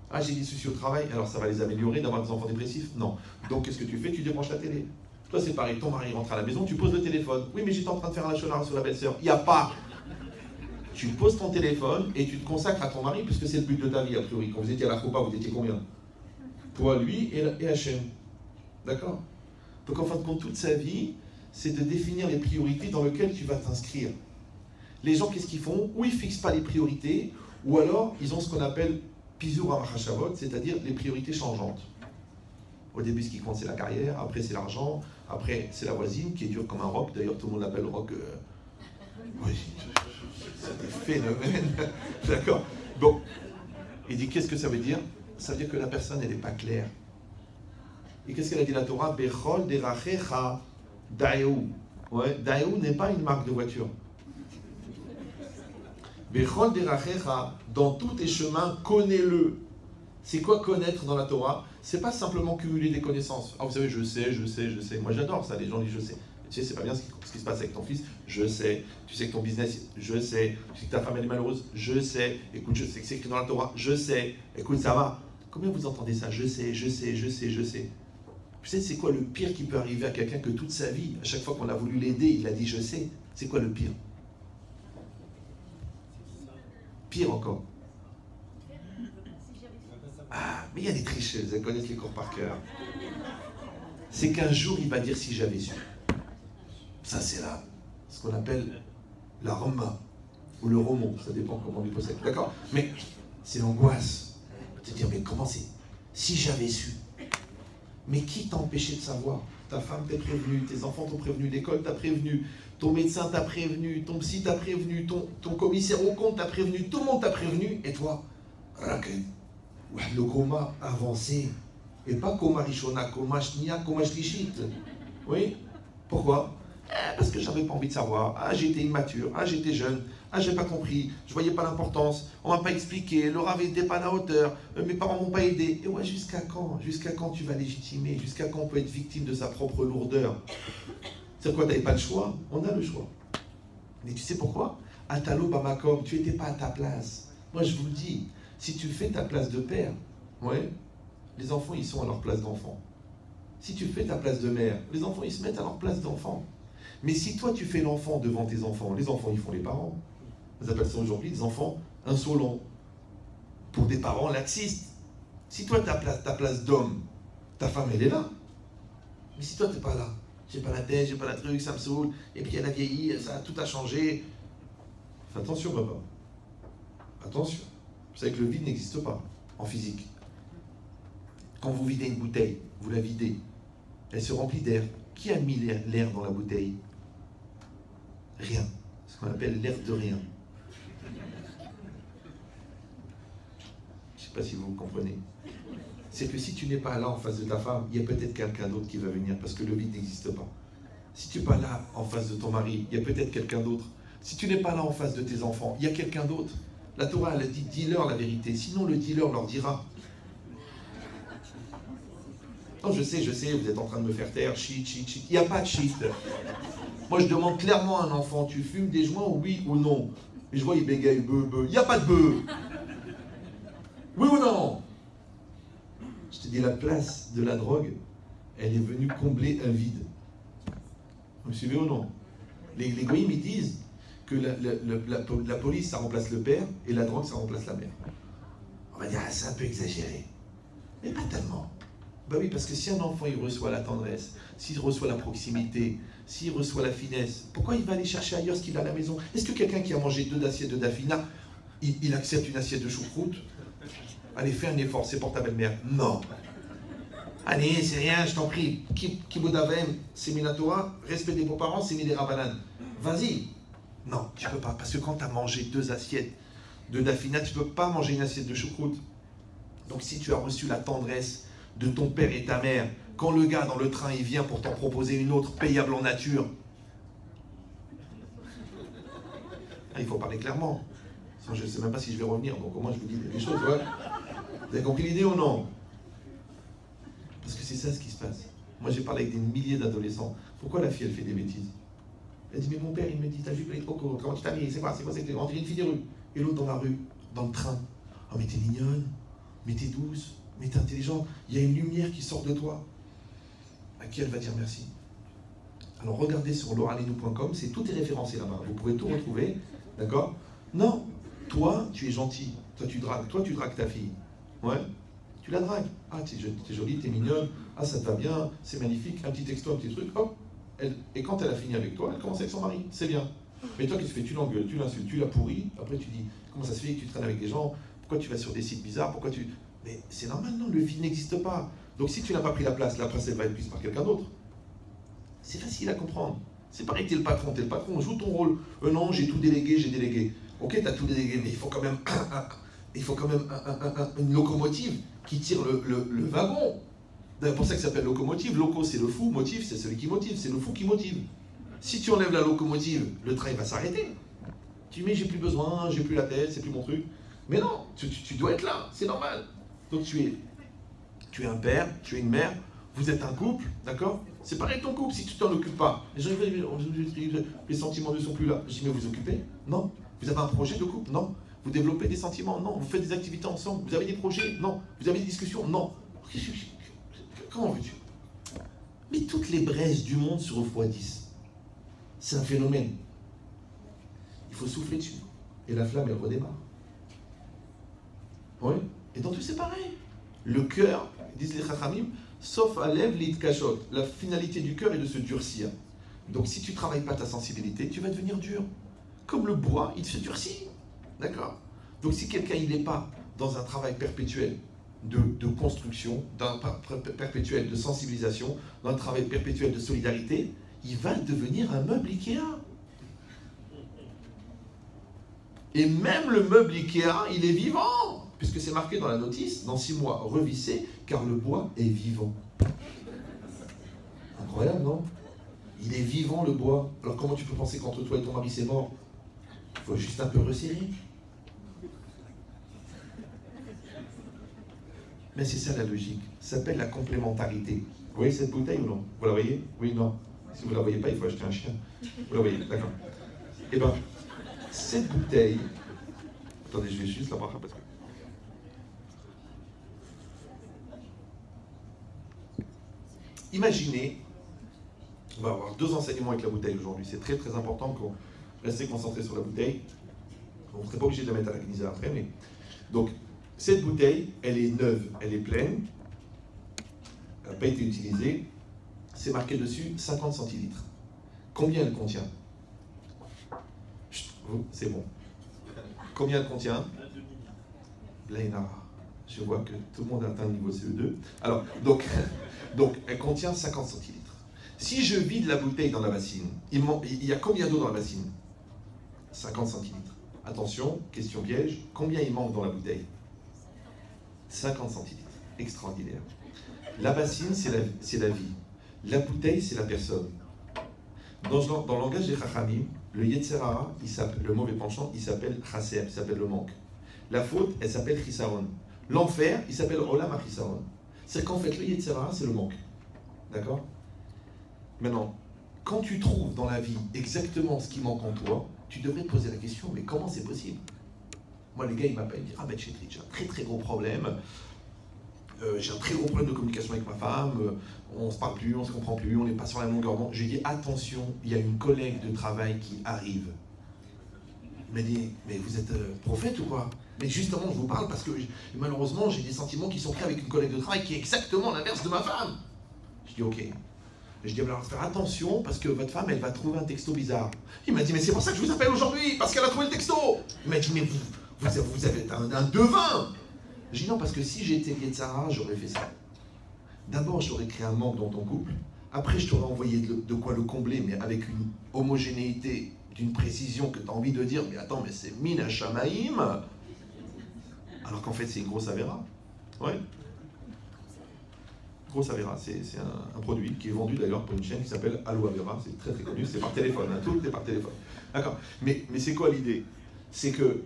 Ah, j'ai des soucis au travail, alors ça va les améliorer d'avoir des enfants dépressifs? Non. Donc qu'est-ce que tu fais? Tu débranches la télé. Toi c'est pareil, ton mari rentre à la maison, tu poses le téléphone. Oui, mais j'étais en train de faire un lachonara sur la belle-sœur. Il n'y a pas. Tu poses ton téléphone et tu te consacres à ton mari, puisque c'est le but de ta vie, a priori. Quand vous étiez à la Choupa, vous étiez combien? Toi, lui et Hachem. D'accord? Donc en fin de compte, toute sa vie, c'est de définir les priorités dans lesquelles tu vas t'inscrire. Les gens, qu'est-ce qu'ils font? Ou ils ne fixent pas les priorités, Ou alors, ils ont ce qu'on appelle Pizur Amachashavot, c'est-à-dire les priorités changeantes. Au début, ce qui compte, c'est la carrière, après, c'est l'argent, après, c'est la voisine, qui est dure comme un roc. D'ailleurs, tout le monde l'appelle roc. Oui, c'est des phénomènes. D'accord. Bon. Il dit, qu'est-ce que ça veut dire? Ça veut dire que la personne, elle n'est pas claire. Et qu'est-ce qu'elle a dit la Torah? Bechol derachecha daeu. Ouais, daeu n'est pas une marque de voiture. Bechol derachecha, dans tous tes chemins, connais-le. C'est quoi connaître dans la Torah? C'est pas simplement cumuler des connaissances. Ah, vous savez, je sais. Moi, j'adore ça, les gens disent je sais. Tu sais, c'est pas bien ce qui se passe avec ton fils, je sais. Tu sais que ton business, je sais. Tu sais que ta femme, elle est malheureuse, je sais. Écoute, je sais que c'est écrit dans la Torah, je sais. Écoute, ça va. Combien vous entendez ça? Je sais. Tu sais, c'est quoi le pire qui peut arriver à quelqu'un que toute sa vie, à chaque fois qu'on a voulu l'aider, il a dit je sais? C'est quoi le pire? Pire encore. Ah, mais il y a des tricheuses, elles connaissent les cours par cœur. C'est qu'un jour, il va dire si j'avais su. Ça, c'est là, ce qu'on appelle la Roma, ou le roman, ça dépend comment on lui possède. D'accord? Mais c'est l'angoisse. De te dire, mais comment c'est? Si j'avais su. Mais qui t'a empêché de savoir? Ta femme t'a prévenu, tes enfants t'ont prévenu, l'école t'a prévenu, ton médecin t'a prévenu, ton psy t'a prévenu, ton commissaire au compte t'a prévenu, tout le monde t'a prévenu, et toi, le coma avancé, et pas coma rishona, coma shnia, coma shlishit. Oui? Pourquoi? Parce que j'avais pas envie de savoir. Ah, j'étais immature, ah, j'étais jeune, ah, j'ai pas compris, je voyais pas l'importance, on m'a pas expliqué, le rav n'était pas à la hauteur, mes parents m'ont pas aidé. Et ouais, jusqu'à quand? Jusqu'à quand tu vas légitimer? Jusqu'à quand on peut être victime de sa propre lourdeur? C'est quoi, t'avais pas le choix? On a le choix. Mais tu sais pourquoi? Atalo Bamakom, tu étais pas à ta place. Moi, je vous le dis, si tu fais ta place de père, ouais, les enfants, ils sont à leur place d'enfant. Si tu fais ta place de mère, les enfants, ils se mettent à leur place d'enfant. Mais si toi, tu fais l'enfant devant tes enfants, les enfants, ils font les parents. On appelle ça aujourd'hui des enfants insolents. Pour des parents laxistes. Si toi, tu as ta place d'homme, ta femme, elle est là. Mais si toi, tu n'es pas là, j'ai pas la tête, j'ai pas la truc, ça me saoule, et puis elle a vieilli, tout a changé. Fais attention, papa. Attention. Vous savez que le vide n'existe pas en physique. Quand vous videz une bouteille, vous la videz, elle se remplit d'air. Qui a mis l'air dans la bouteille? Rien. Ce qu'on appelle l'air de rien. Je ne sais pas si vous comprenez. C'est que si tu n'es pas là en face de ta femme, il y a peut-être quelqu'un d'autre qui va venir parce que le vide n'existe pas. Si tu n'es pas là en face de ton mari, il y a peut-être quelqu'un d'autre. Si tu n'es pas là en face de tes enfants, il y a quelqu'un d'autre. La Torah, elle a dit, dis-leur la vérité. Sinon, le dealer leur dira. Non, je sais, vous êtes en train de me faire taire, shit. Il n'y a pas de shit. Moi, je demande clairement à un enfant, tu fumes des joints, oui ou non? Et je vois, il bégaye, beu. Il n'y a pas de beu. Oui ou non? Je te dis, la place de la drogue, elle est venue combler un vide. Vous me suivez ou non? Les goïms, ils disent que la police, ça remplace le père, et la drogue, ça remplace la mère. On va dire, ah, c'est un peu exagéré. Mais pas tellement. Ben oui, parce que si un enfant, il reçoit la tendresse, s'il reçoit la proximité, s'il reçoit la finesse, pourquoi il va aller chercher ailleurs ce qu'il a à la maison? Est-ce que quelqu'un qui a mangé 2 assiettes de dafina, il accepte une assiette de choucroute? Allez, fais un effort, c'est pour ta belle-mère. Non. Allez, c'est rien, je t'en prie. Kibodavem, c'est Minatora, respect des beaux-parents, c'est Midera Banane. Vas-y. Non, tu peux pas, parce que quand tu as mangé 2 assiettes de dafina, tu peux pas manger une assiette de choucroute. Donc si tu as reçu la tendresse de ton père et ta mère, quand le gars dans le train il vient pour t'en proposer une autre payable en nature, il faut parler clairement. Sinon, je ne sais même pas si je vais revenir, donc au moins je vous dis des choses. Ouais. Vous avez compris l'idée ou non? Parce que c'est ça ce qui se passe. Moi j'ai parlé avec des milliers d'adolescents. Pourquoi la fille elle fait des bêtises? Elle dit mais mon père il me dit ta jupe elle est trop courte, comment tu t'habilles? C'est quoi c'était? On dirait une fille des rues. Et l'autre dans la rue, dans le train. Oh mais t'es mignonne, mais t'es douce. Mais t'es intelligent, il y a une lumière qui sort de toi. À qui elle va dire merci? Alors regardez sur lauralenou.com, c'est tout est référencé là-bas. Vous pourrez tout retrouver, d'accord? Non, toi tu es gentil, toi tu dragues ta fille. Ouais, tu la dragues. Ah t'es jolie, t'es mignonne, ah ça te va bien, c'est magnifique, un petit texto, un petit truc, hop. Et quand elle a fini avec toi, elle commence avec son mari, c'est bien. Mais toi, qu'est-ce que tu fais? Tu l'engueules, tu l'insultes, tu la pourris. Après, tu dis, comment ça se fait que tu traînes avec des gens? Pourquoi tu vas sur des sites bizarres? Pourquoi tu... Mais c'est normal, non, le vide n'existe pas. Donc si tu n'as pas pris la place elle va être prise par quelqu'un d'autre. C'est facile à comprendre. C'est pareil que t'es le patron, joue ton rôle. Non, j'ai tout délégué, j'ai délégué. Ok, t'as tout délégué, mais il faut quand même, une locomotive qui tire le wagon. C'est pour ça que ça s'appelle locomotive. Loco, c'est le fou, motive, c'est celui qui motive, c'est le fou qui motive. Si tu enlèves la locomotive, le train va s'arrêter. Tu dis, mais j'ai plus besoin, j'ai plus la tête, c'est plus mon truc. Mais non, tu dois être là, c'est normal. Donc tu es un père, tu es une mère, vous êtes un couple, d'accord? C'est pareil ton couple, si tu t'en occupes pas. Les gens disent, les sentiments ne sont plus là. Je dis, mais vous occupez? Non. Vous avez un projet de couple? Non. Vous développez des sentiments? Non. Vous faites des activités ensemble? Vous avez des projets? Non. Vous avez des discussions? Non. Comment veux-tu? Mais toutes les braises du monde se refroidissent. C'est un phénomène. Il faut souffler dessus. Et la flamme, elle redémarre. Oui. Et dans tout, c'est pareil. Le cœur, disent les Chachamim, sauf à lève l'itkashot. La finalité du cœur est de se durcir. Donc si tu ne travailles pas ta sensibilité, tu vas devenir dur. Comme le bois, il se durcit. D'accord? Donc si quelqu'un il n'est pas dans un travail perpétuel de construction, d'un perpétuel de sensibilisation, dans un travail perpétuel de solidarité, il va devenir un meuble Ikea. Et même le meuble Ikea, il est vivant. Puisque c'est marqué dans la notice, dans 6 mois, revissez, car le bois est vivant. Incroyable, non? Il est vivant, le bois. Alors comment tu peux penser qu'entre toi et ton mari c'est mort? Il faut juste un peu resserrer. Mais c'est ça la logique. Ça s'appelle la complémentarité. Vous voyez cette bouteille ou non? Vous la voyez? Oui, non. Si vous ne la voyez pas, il faut acheter un chien. Vous la voyez, d'accord. Eh bien, cette bouteille... Attendez, je vais juste la voir parce que... Imaginez, on va avoir 2 enseignements avec la bouteille aujourd'hui. C'est très très important qu'on reste concentré sur la bouteille. On ne serait pas obligé de la mettre à la gnisa après, mais... Donc, cette bouteille, elle est neuve, elle est pleine. Elle n'a pas été utilisée. C'est marqué dessus 50 centilitres. Combien elle contient? C'est bon. Combien elle contient? Blainara. Je vois que tout le monde a atteint le niveau CE2. Alors, donc elle contient 50 centilitres. Si je vide la bouteille dans la bassine, il y a combien d'eau dans la bassine? 50 centilitres. Attention, question piège, combien il manque dans la bouteille? 50 centilitres. Extraordinaire. La bassine, c'est la vie. La bouteille, c'est la personne. Dans le langage des Chachamim, le Yetzer Hara, le mauvais penchant, il s'appelle Chaser, il s'appelle le manque. La faute, elle s'appelle Chisaron. L'enfer, il s'appelle Olam HaChisaron. C'est qu'en fait, le Yetzer Hara, c'est le manque. D'accord? Maintenant, quand tu trouves dans la vie exactement ce qui manque en toi, tu devrais te poser la question, mais comment c'est possible? Moi, les gars, ils m'appellent, ils me disent, ah ben Chétri, j'ai un très très gros problème. J'ai un très gros problème de communication avec ma femme, on ne se parle plus, on ne se comprend plus, on n'est pas sur la même longueur d'onde. Je lui dis, attention, il y a une collègue de travail qui arrive. Il m'a dit, mais vous êtes prophète ou quoi? Mais justement, je vous parle parce que malheureusement, j'ai des sentiments qui sont pris avec une collègue de travail qui est exactement l'inverse de ma femme. Je dis, ok. Je dis, alors faire attention parce que votre femme, elle va trouver un texto bizarre. Il m'a dit, mais c'est pour ça que je vous appelle aujourd'hui, parce qu'elle a trouvé le texto. Il m'a dit, mais vous avez un devin. J'ai dit non, parce que si j'étais Yetzer Hara, j'aurais fait ça. D'abord, je t'aurais créé un manque dans ton couple. Après, je t'aurais envoyé de quoi le combler, mais avec une homogénéité, d'une précision que tu as envie de dire, mais attends, mais c'est Min Hashamaïm. Alors qu'en fait, c'est une grosse Avera. Ouais. Grosse Avera, c'est un produit qui est vendu d'ailleurs pour une chaîne qui s'appelle Allo Avera. C'est très très connu, c'est par téléphone, hein, tout est par téléphone. D'accord. Mais c'est quoi l'idée? C'est que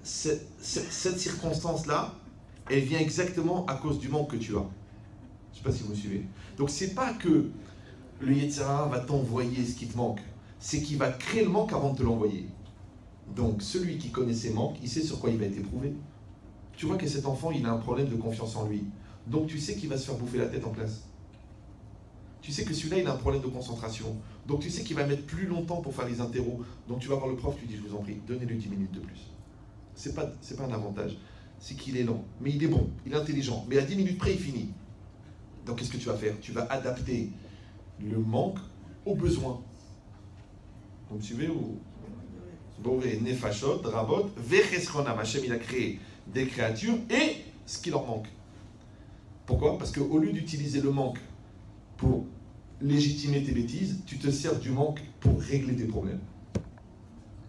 cette circonstance-là, elle vient exactement à cause du manque que tu as. Je ne sais pas si vous me suivez. Donc c'est pas que le Yetzer Hara va t'envoyer ce qui te manque, c'est qu'il va créer le manque avant de te l'envoyer. Donc celui qui connaît ses manques, il sait sur quoi il va être éprouvé. Tu vois que cet enfant, il a un problème de confiance en lui. Donc tu sais qu'il va se faire bouffer la tête en classe. Tu sais que celui-là, il a un problème de concentration. Donc tu sais qu'il va mettre plus longtemps pour faire les interros. Donc tu vas voir le prof, tu dis, je vous en prie, donnez-lui 10 minutes de plus. C'est pas un avantage. C'est qu'il est lent, mais il est bon, il est intelligent. Mais à 10 minutes près, il finit. Donc qu'est-ce que tu vas faire? Tu vas adapter le manque aux besoins. Vous me suivez ou... Boré, Nefashot, Rabot, Vechesronam. Hachem, il a créé des créatures et ce qui leur manque. Pourquoi? Parce qu'au lieu d'utiliser le manque pour légitimer tes bêtises, tu te sers du manque pour régler tes problèmes.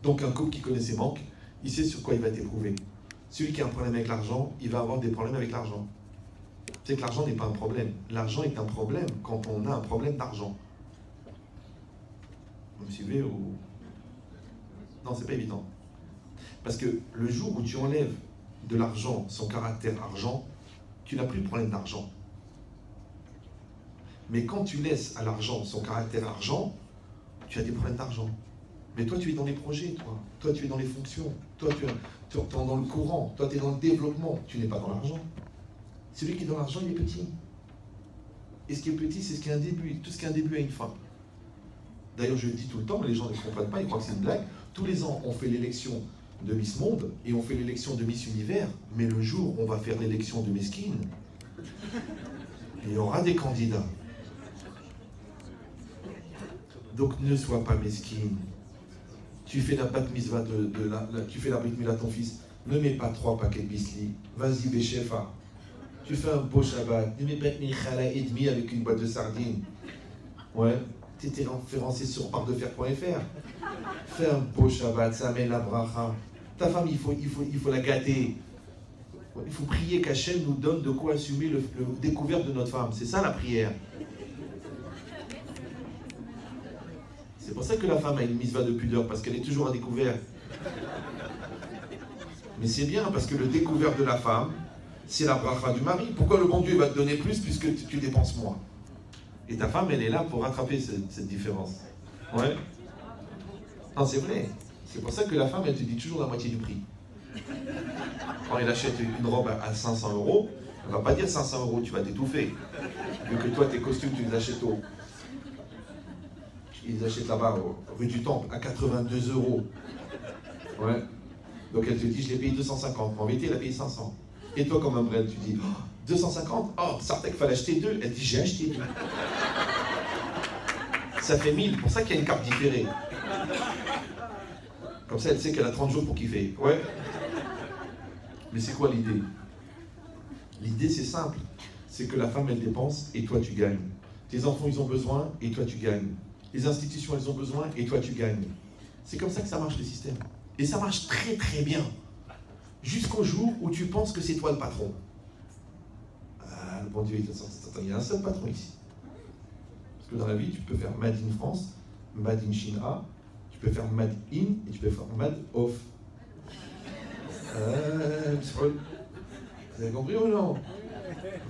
Donc un couple qui connaît ses manques, il sait sur quoi il va t'éprouver. Celui qui a un problème avec l'argent, il va avoir des problèmes avec l'argent. C'est que l'argent n'est pas un problème. L'argent est un problème quand on a un problème d'argent. Vous me suivez ou... Non, c'est pas évident. Parce que le jour où tu enlèves de l'argent son caractère argent, tu n'as plus de problème d'argent. Mais quand tu laisses à l'argent son caractère argent, tu as des problèmes d'argent. Mais toi, tu es dans les projets, toi. Toi, tu es dans les fonctions. Toi, tu es dans le courant. Toi, tu es dans le développement. Tu n'es pas dans l'argent. Celui qui est dans l'argent, il est petit. Et ce qui est petit, c'est ce qui a un début. Tout ce qui a un début a une fin. D'ailleurs, je le dis tout le temps, mais les gens ne comprennent pas, ils croient que c'est une blague. Tous les ans, on fait l'élection de Miss Monde et on fait l'élection de Miss Univers. Mais le jour où on va faire l'élection de Miss Kin, il y aura des candidats. Donc ne sois pas mesquine. Tu fais la bat mitzvah tu fais la brit mila à ton fils. Ne mets pas 3 paquets de bisli. Vas-y, Béchefa. Tu fais un beau Shabbat. Ne mets pas une chala et demi avec une boîte de sardines. Ouais. Tu étais référencé sur pardefer.fr. Fais un beau Shabbat, ça amène la bracha. Ta femme, il faut la gâter. Il faut prier qu'Hachem nous donne de quoi assumer le découvert de notre femme. C'est ça la prière. C'est pour ça que la femme a une mitzvah de pudeur, parce qu'elle est toujours à découvert. Mais c'est bien, parce que le découvert de la femme, c'est la bracha du mari. Pourquoi le bon Dieu va te donner plus puisque tu dépenses moins? Et ta femme, elle est là pour rattraper cette différence. Ouais. Non, c'est vrai. C'est pour ça que la femme, elle te dit toujours la moitié du prix. Quand elle achète une robe à 500 €, elle ne va pas dire 500 €, tu vas t'étouffer. Vu que toi, tes costumes, tu les achètes ils achètent là-bas, rue du Temple, à 82 €. Ouais. Donc elle te dit, je l'ai payé 250. Mais en vérité, elle a payé 500. Et toi, comme un brel, tu dis, oh, 250? Oh, Sartek, il fallait acheter 2. Elle dit, j'ai acheté 2. Ça fait 1000. C'est pour ça qu'il y a une carte différée. Comme ça, elle sait qu'elle a 30 jours pour kiffer. Ouais. Mais c'est quoi l'idée? L'idée, c'est simple. C'est que la femme, elle dépense et toi, tu gagnes. Tes enfants, ils ont besoin et toi, tu gagnes. Les institutions, elles ont besoin et toi, tu gagnes. C'est comme ça que ça marche, le système. Et ça marche très, très bien. Jusqu'au jour où tu penses que c'est toi le patron. Ah, le bon Dieu, il y a un seul patron ici. Parce que dans la vie, tu peux faire Made in France, Made in China, tu peux faire Made in et tu peux faire Made off. Vous avez compris ou non?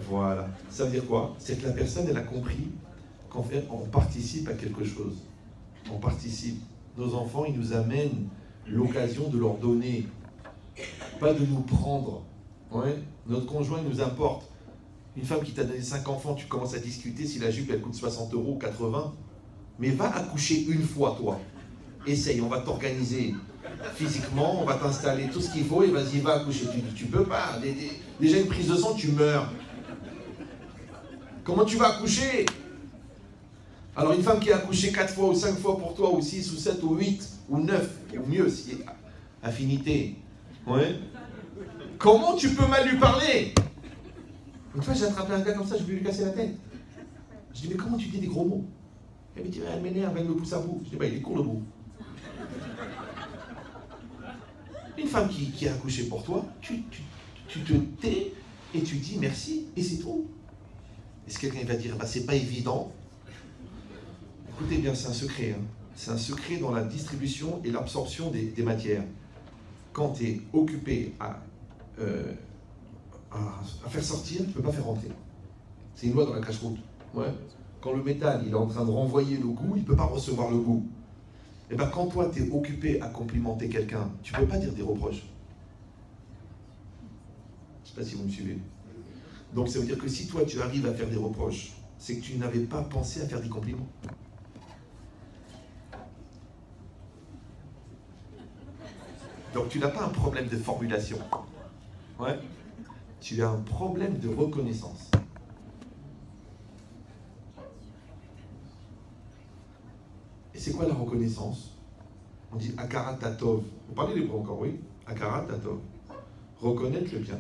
Voilà. Ça veut dire quoi? C'est que la personne, elle a compris qu'en fait, on participe à quelque chose. On participe. Nos enfants, ils nous amènent l'occasion de leur donner, pas de nous prendre. Ouais. Notre conjoint, il nous importe. Une femme qui t'a donné 5 enfants, tu commences à discuter si la jupe, elle coûte 60 € ou 80. Mais va accoucher une fois, toi. Essaye, on va t'organiser physiquement, on va t'installer tout ce qu'il faut et vas-y, va accoucher. Tu peux pas. Déjà, une prise de sang, tu meurs. Comment tu vas accoucher? Alors une femme qui a accouché 4 fois ou 5 fois pour toi, ou 6 ou 7 ou 8 ou 9, ou mieux, si affinité. Ouais. Comment tu peux mal lui parler? Une fois j'ai attrapé un gars comme ça, je voulais lui casser la tête. Je dis mais comment tu dis des gros mots? Elle me dit elle m'énerve, elle me pousse à bout. Je dis bah il est court le bout. Une femme qui a accouché pour toi, tu te tais et tu dis merci et c'est tout. Est-ce que quelqu'un va dire bah c'est pas évident? Écoutez bien, c'est un secret. Hein. C'est un secret dans la distribution et l'absorption des matières. Quand tu es occupé à faire sortir, tu ne peux pas faire rentrer. C'est une loi dans la cache-route. Ouais. Quand le métal il est en train de renvoyer le goût, il ne peut pas recevoir le goût. Et bien quand toi tu es occupé à complimenter quelqu'un, tu ne peux pas dire des reproches. Je ne sais pas si vous me suivez. Donc ça veut dire que si toi tu arrives à faire des reproches, c'est que tu n'avais pas pensé à faire des compliments. Donc tu n'as pas un problème de formulation. Ouais. Tu as un problème de reconnaissance. Et c'est quoi la reconnaissance? On dit Akarat Tatov. Vous parlez l'hébreu encore, oui? Akarat Tatov. Reconnaître le bien.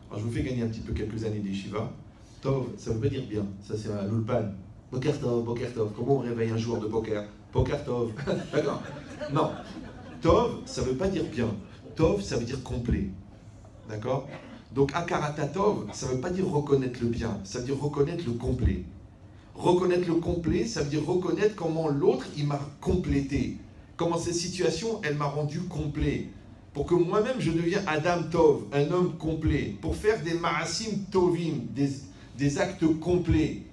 Alors je vous fais gagner un petit peu quelques années d'Yeshiva. Tov, ça ne veut pas dire bien. Ça c'est un l'ulpan. Boker Tov, Boker Tov. Comment on réveille un joueur de poker? Poker Tov. D'accord? Non. Tov, ça ne veut pas dire bien. Tov, ça veut dire complet. D'accord? Donc Akarat Tatov, ça ne veut pas dire reconnaître le bien. Ça veut dire reconnaître le complet. Reconnaître le complet, ça veut dire reconnaître comment l'autre, il m'a complété. Comment cette situation, elle m'a rendu complet. Pour que moi-même, je devienne Adam Tov, un homme complet. Pour faire des Ma'asim Tovim, des actes complets.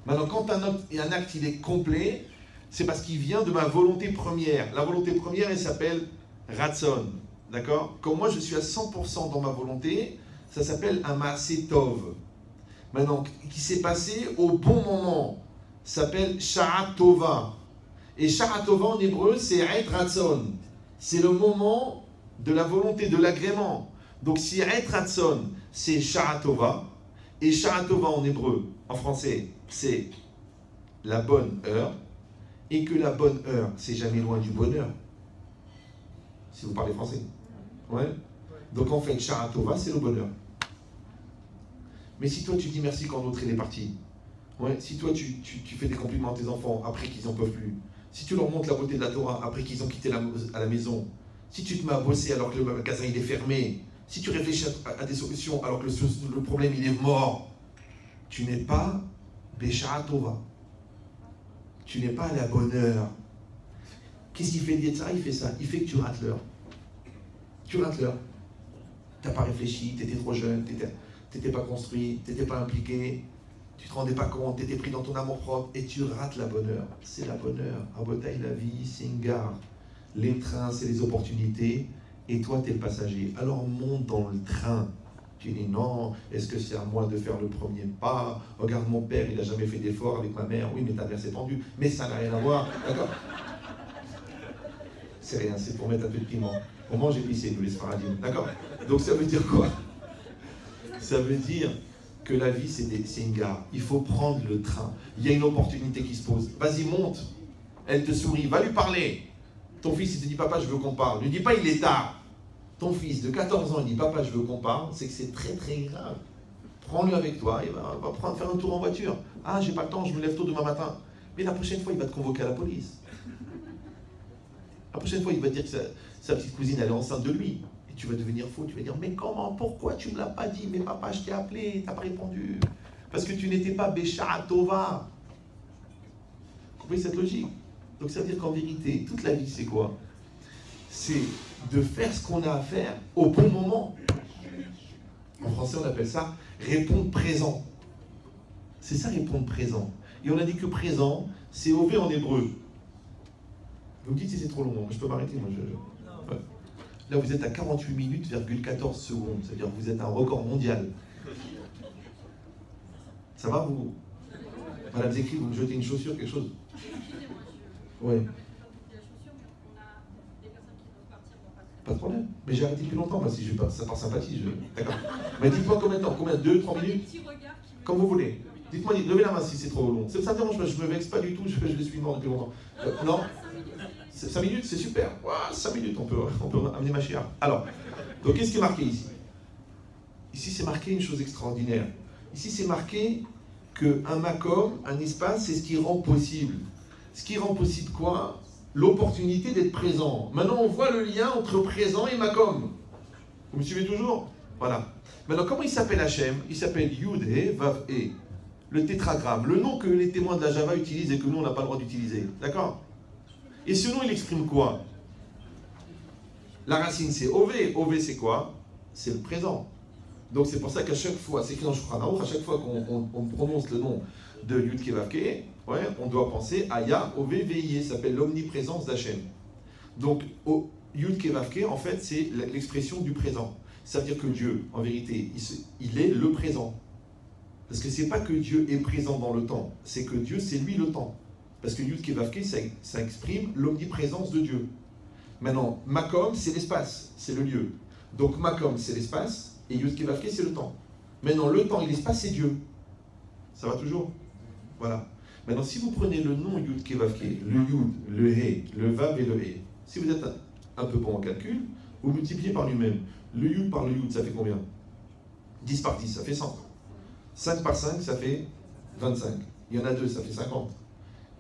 Maintenant, quand un acte il est complet, c'est parce qu'il vient de ma volonté première. La volonté première, elle s'appelle Ratson. D'accord? Quand moi, je suis à 100% dans ma volonté, ça s'appelle un Ma'aseh Tov. Maintenant, qui s'est passé au bon moment, s'appelle Sha'at Tova. Et Sha'at Tova en hébreu, c'est Eit Ratson. C'est le moment de la volonté, de l'agrément. Donc si Eit Ratson, c'est Sha'at Tova, et Sha'at Tova en hébreu, en français, c'est la bonne heure, et que la bonne heure, c'est jamais loin du bonheur. Si vous parlez français. Ouais. Donc en fait, Sha'at Tova, c'est le bonheur. Mais si toi tu dis merci quand l'autre il est parti, ouais, si toi tu fais des compliments à tes enfants après qu'ils n'en peuvent plus, si tu leur montres la beauté de la Torah après qu'ils ont quitté à la maison, si tu te mets à bosser alors que le magasin il est fermé, si tu réfléchis à des solutions alors que le problème il est mort, tu n'es pas Béchara Tova. Tu n'es pas à la bonne heure. Qu'est-ce qu'il fait Yetzirah? Il fait ça. Il fait que tu rates l'heure. Tu rates l'heure. Tu n'as pas réfléchi, tu étais trop jeune, tu n'étais pas construit, tu n'étais pas impliqué, tu ne te rendais pas compte, tu étais pris dans ton amour propre et tu rates la bonne heure. C'est la bonne heure. À Botaï, la vie, c'est une gare. Les trains, c'est les opportunités et toi, tu es le passager. Alors monte dans le train. Tu dis non, est-ce que c'est à moi de faire le premier pas? Regarde mon père, il n'a jamais fait d'effort avec ma mère. Oui, mais ta mère s'est pendue. Mais ça n'a rien à voir. D'accord? C'est rien, c'est pour mettre un peu de piment. On mange épicé, nous les Sfaradim. D'accord? Donc ça veut dire quoi? Ça veut dire que la vie, c'est une gare. Il faut prendre le train. Il y a une opportunité qui se pose. Vas-y, monte. Elle te sourit. Va lui parler. Ton fils, il te dit, papa, je veux qu'on parle. Ne lui dis pas, il est tard. Ton fils de 14 ans, il dit, papa, je veux qu'on parle. C'est que c'est très, très grave. Prends-le avec toi. Il va faire un tour en voiture. Ah, j'ai pas le temps, je me lève tôt demain matin. Mais la prochaine fois, il va te convoquer à la police. La prochaine fois, il va dire que sa petite cousine, elle est enceinte de lui. Et tu vas devenir fou. Tu vas dire, mais comment, pourquoi tu ne me l'as pas dit? Mais papa, je t'ai appelé, tu n'as pas répondu. Parce que tu n'étais pas Béchara Tova. Vous comprenez cette logique? Donc ça veut dire qu'en vérité, toute la vie, c'est quoi? C'est de faire ce qu'on a à faire au bon moment. En français, on appelle ça répondre présent. C'est ça, répondre présent. Et on a dit que présent, c'est OV en hébreu. Vous me dites si c'est trop long, je peux m'arrêter. Moi, ouais. Là, vous êtes à 48 minutes, 14 secondes. C'est-à-dire que vous êtes un record mondial. Ça va, vous? Madame Zekri, vous me jetez une chaussure, quelque chose? Oui. Pas de problème. Mais j'ai arrêté depuis longtemps, moi, si je pas, ça par sympathie. D'accord. Mais dites-moi combien de temps? Combien? 2, 3 minutes? Comme vous voulez. Dites-moi, levez la main si c'est trop long. Ça me dérange pas, je me vexe pas du tout, je le suis mort depuis longtemps. Non? 5 minutes, c'est super. Wow, 5 minutes, on peut amener ma chère. Alors, donc qu'est-ce qui est marqué ici? Ici, c'est marqué une chose extraordinaire. Ici, c'est marqué qu'un makom, un espace, c'est ce qui rend possible. Ce qui rend possible quoi? L'opportunité d'être présent. Maintenant, on voit le lien entre présent et makom. Vous me suivez toujours? Voilà. Maintenant, comment il s'appelle Hachem? Il s'appelle Yud He Vav He. Le tétragramme, le nom que les témoins de la Java utilisent et que nous, on n'a pas le droit d'utiliser. D'accord? Et ce nom, il exprime quoi? La racine, c'est OV. OV, c'est quoi? C'est le présent. Donc, c'est pour ça qu'à chaque fois, c'est écrit dans Shulchan Aruch, à chaque fois qu'on prononce le nom de Yud Ke Vav Ke, ouais, on doit penser à Ya, OV, VIE, ça s'appelle l'omniprésence d'Hachem. Donc, Yud Ke Vav Ke, en fait, c'est l'expression du présent. Ça veut dire que Dieu, en vérité, il est le présent. Parce que c'est pas que Dieu est présent dans le temps, c'est que Dieu, c'est lui le temps. Parce que Yud Ke Vav Ke, ça exprime l'omniprésence de Dieu. Maintenant, Makom, c'est l'espace, c'est le lieu. Donc Makom, c'est l'espace, et Yud Ke Vav Ke, c'est le temps. Maintenant, le temps et l'espace, c'est Dieu. Ça va toujours? Voilà. Maintenant, si vous prenez le nom Yud Ke Vav Ke, le Yud, le He, le Vav et le He, Si vous êtes un peu bon en calcul, vous multipliez par lui-même. Le yud par le yud, ça fait combien? 10 par 10, ça fait 100. 5 par 5, ça fait 25. Il y en a 2, ça fait 50.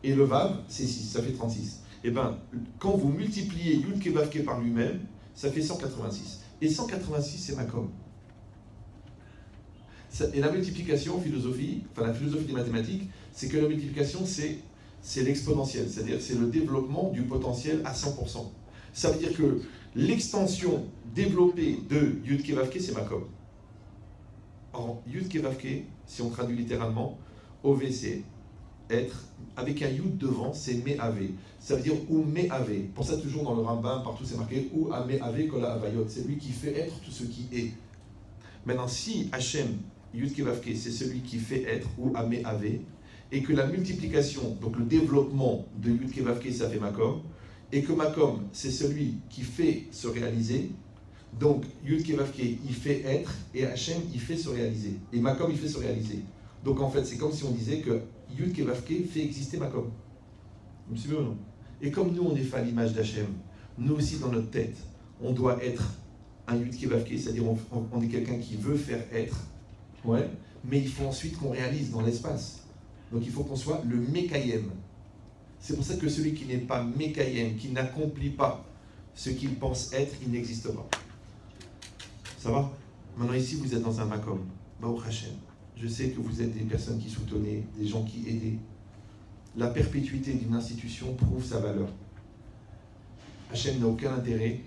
Et le vav, c'est 6, ça fait 36. Et bien, quand vous multipliez yud ke vav ke par lui-même, ça fait 186. Et 186, c'est makom. Et la multiplication en philosophie, enfin la philosophie des mathématiques, c'est que la multiplication, c'est l'exponentiel, c'est-à-dire c'est le développement du potentiel à 100%. Ça veut dire que l'extension développée de yud ke vav ke, c'est makom. Or, yud ke vav ke, si on traduit littéralement, OV, c'est être, avec un yud devant, c'est me'ave. Ça veut dire ou me'ave. Pour ça, toujours dans le Rambam, partout c'est marqué ou a me'ave kola avayot. C'est lui qui fait être tout ce qui est. Maintenant, si Hachem, yud ke vav ke, c'est celui qui fait être ou a me'ave, et que la multiplication, donc le développement de yud ke vav ke, ça fait makom, et que makom, c'est celui qui fait se réaliser, donc yud ke vav ke, il fait être, et Hachem, il fait se réaliser. Et makom, il fait se réaliser. Donc en fait, c'est comme si on disait que yud ke vav ke fait exister makom. Vous me suivez ou non? Et comme nous, on est fait à l'image d'Hachem, nous aussi, dans notre tête, on doit être un yud ke vav ke, c'est-à-dire on est quelqu'un qui veut faire être, ouais, mais il faut ensuite qu'on réalise dans l'espace. Donc il faut qu'on soit le Mekayem. C'est pour ça que celui qui n'est pas Mekayem, qui n'accomplit pas ce qu'il pense être, il n'existe pas. Ça va? Maintenant ici, vous êtes dans un makom. Baruch Hashem. Je sais que vous êtes des personnes qui soutenaient, des gens qui aidaient. La perpétuité d'une institution prouve sa valeur. Hashem n'a aucun intérêt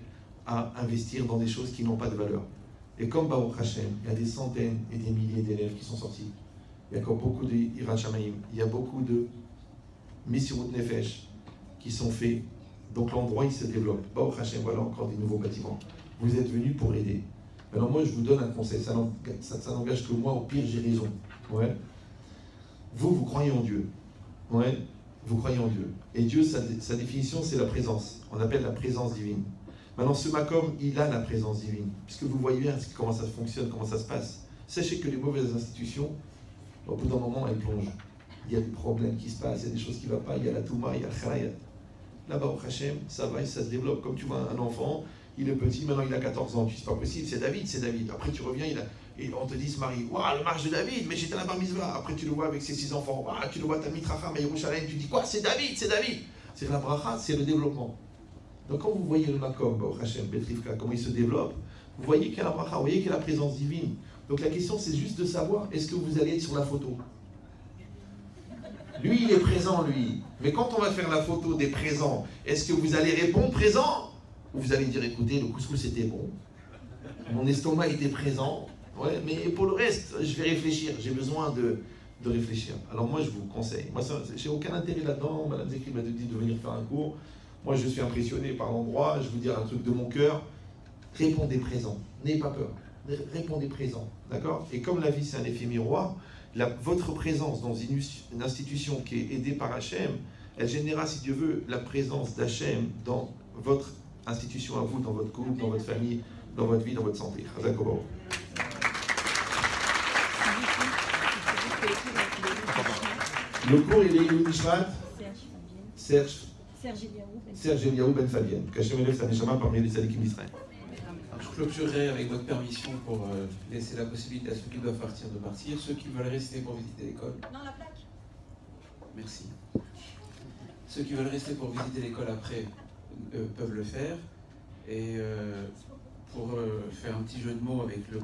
à investir dans des choses qui n'ont pas de valeur. Et comme Baruch Hashem, il y a des centaines et des milliers d'élèves qui sont sortis. Il y a encore beaucoup de Hirat Shamayim, il y a beaucoup de Messirut Nefesh qui sont faits. Donc l'endroit, il se développe. Baruch Hashem, voilà encore des nouveaux bâtiments. Vous êtes venus pour aider. Alors moi, je vous donne un conseil. Ça n'engage que moi, au pire, j'ai raison. Ouais. Vous croyez en Dieu. Ouais. Vous croyez en Dieu. Et Dieu, sa définition, c'est la présence. On appelle la présence divine. Maintenant, ce makom, il a la présence divine. Puisque vous voyez bien comment ça fonctionne, comment ça se passe. Sachez que les mauvaises institutions, au bout d'un moment, elles plongent. Il y a des problèmes qui se passent, il y a des choses qui ne vont pas, il y a la touma, il y a le kharayat. Là-bas, au Hachem, ça va et ça se développe. Comme tu vois un enfant, il est petit, maintenant il a 14 ans, tu dis c'est pas possible, c'est David, c'est David. Après tu reviens, et on te dit ce mari, waouh, le marche de David, mais j'étais à la bar mitzvah. Après tu le vois avec ses 6 enfants, waouh, tu le vois, ta mitracha, mais Yerushalayim, tu dis quoi, c'est David, c'est David. C'est la bracha, c'est le développement. Donc quand vous voyez le makom, au Hachem, Betrivka, comment il se développe, vous voyez qu'il y a la bracha, vous voyez qu'il y a la présence divine. Donc la question c'est juste de savoir, est-ce que vous allez être sur la photo? Lui, il est présent, lui. Mais quand on va faire la photo des présents, est-ce que vous allez répondre présent? Ou vous allez dire, écoutez, le couscous était bon, mon estomac était présent, ouais, mais pour le reste, je vais réfléchir, j'ai besoin de réfléchir. Alors moi, je vous conseille, moi, j'ai aucun intérêt là-dedans, Madame Zekri m'a dit de venir faire un cours, moi, je suis impressionné par l'endroit, je vous dire un truc de mon cœur, répondez présent, n'ayez pas peur, répondez présent, d'accord? Et comme la vie, c'est un effet miroir, votre présence dans une institution qui est aidée par Hachem, elle générera, si Dieu veut, la présence d'Hachem dans votre institution à vous, dans votre couple, dans votre famille, dans votre vie, dans votre santé. Le cours, il est Louis Nishmat Serge Eliaou Ben Fabienne. Qu'Hachem élève sa neshama parmi les tzadikim d'Israël. Je clôturerai avec votre permission pour laisser la possibilité à ceux qui doivent partir de partir, ceux qui veulent rester pour visiter l'école. Non, la plaque. Merci. Ceux qui veulent rester pour visiter l'école après peuvent le faire. Et pour faire un petit jeu de mots avec le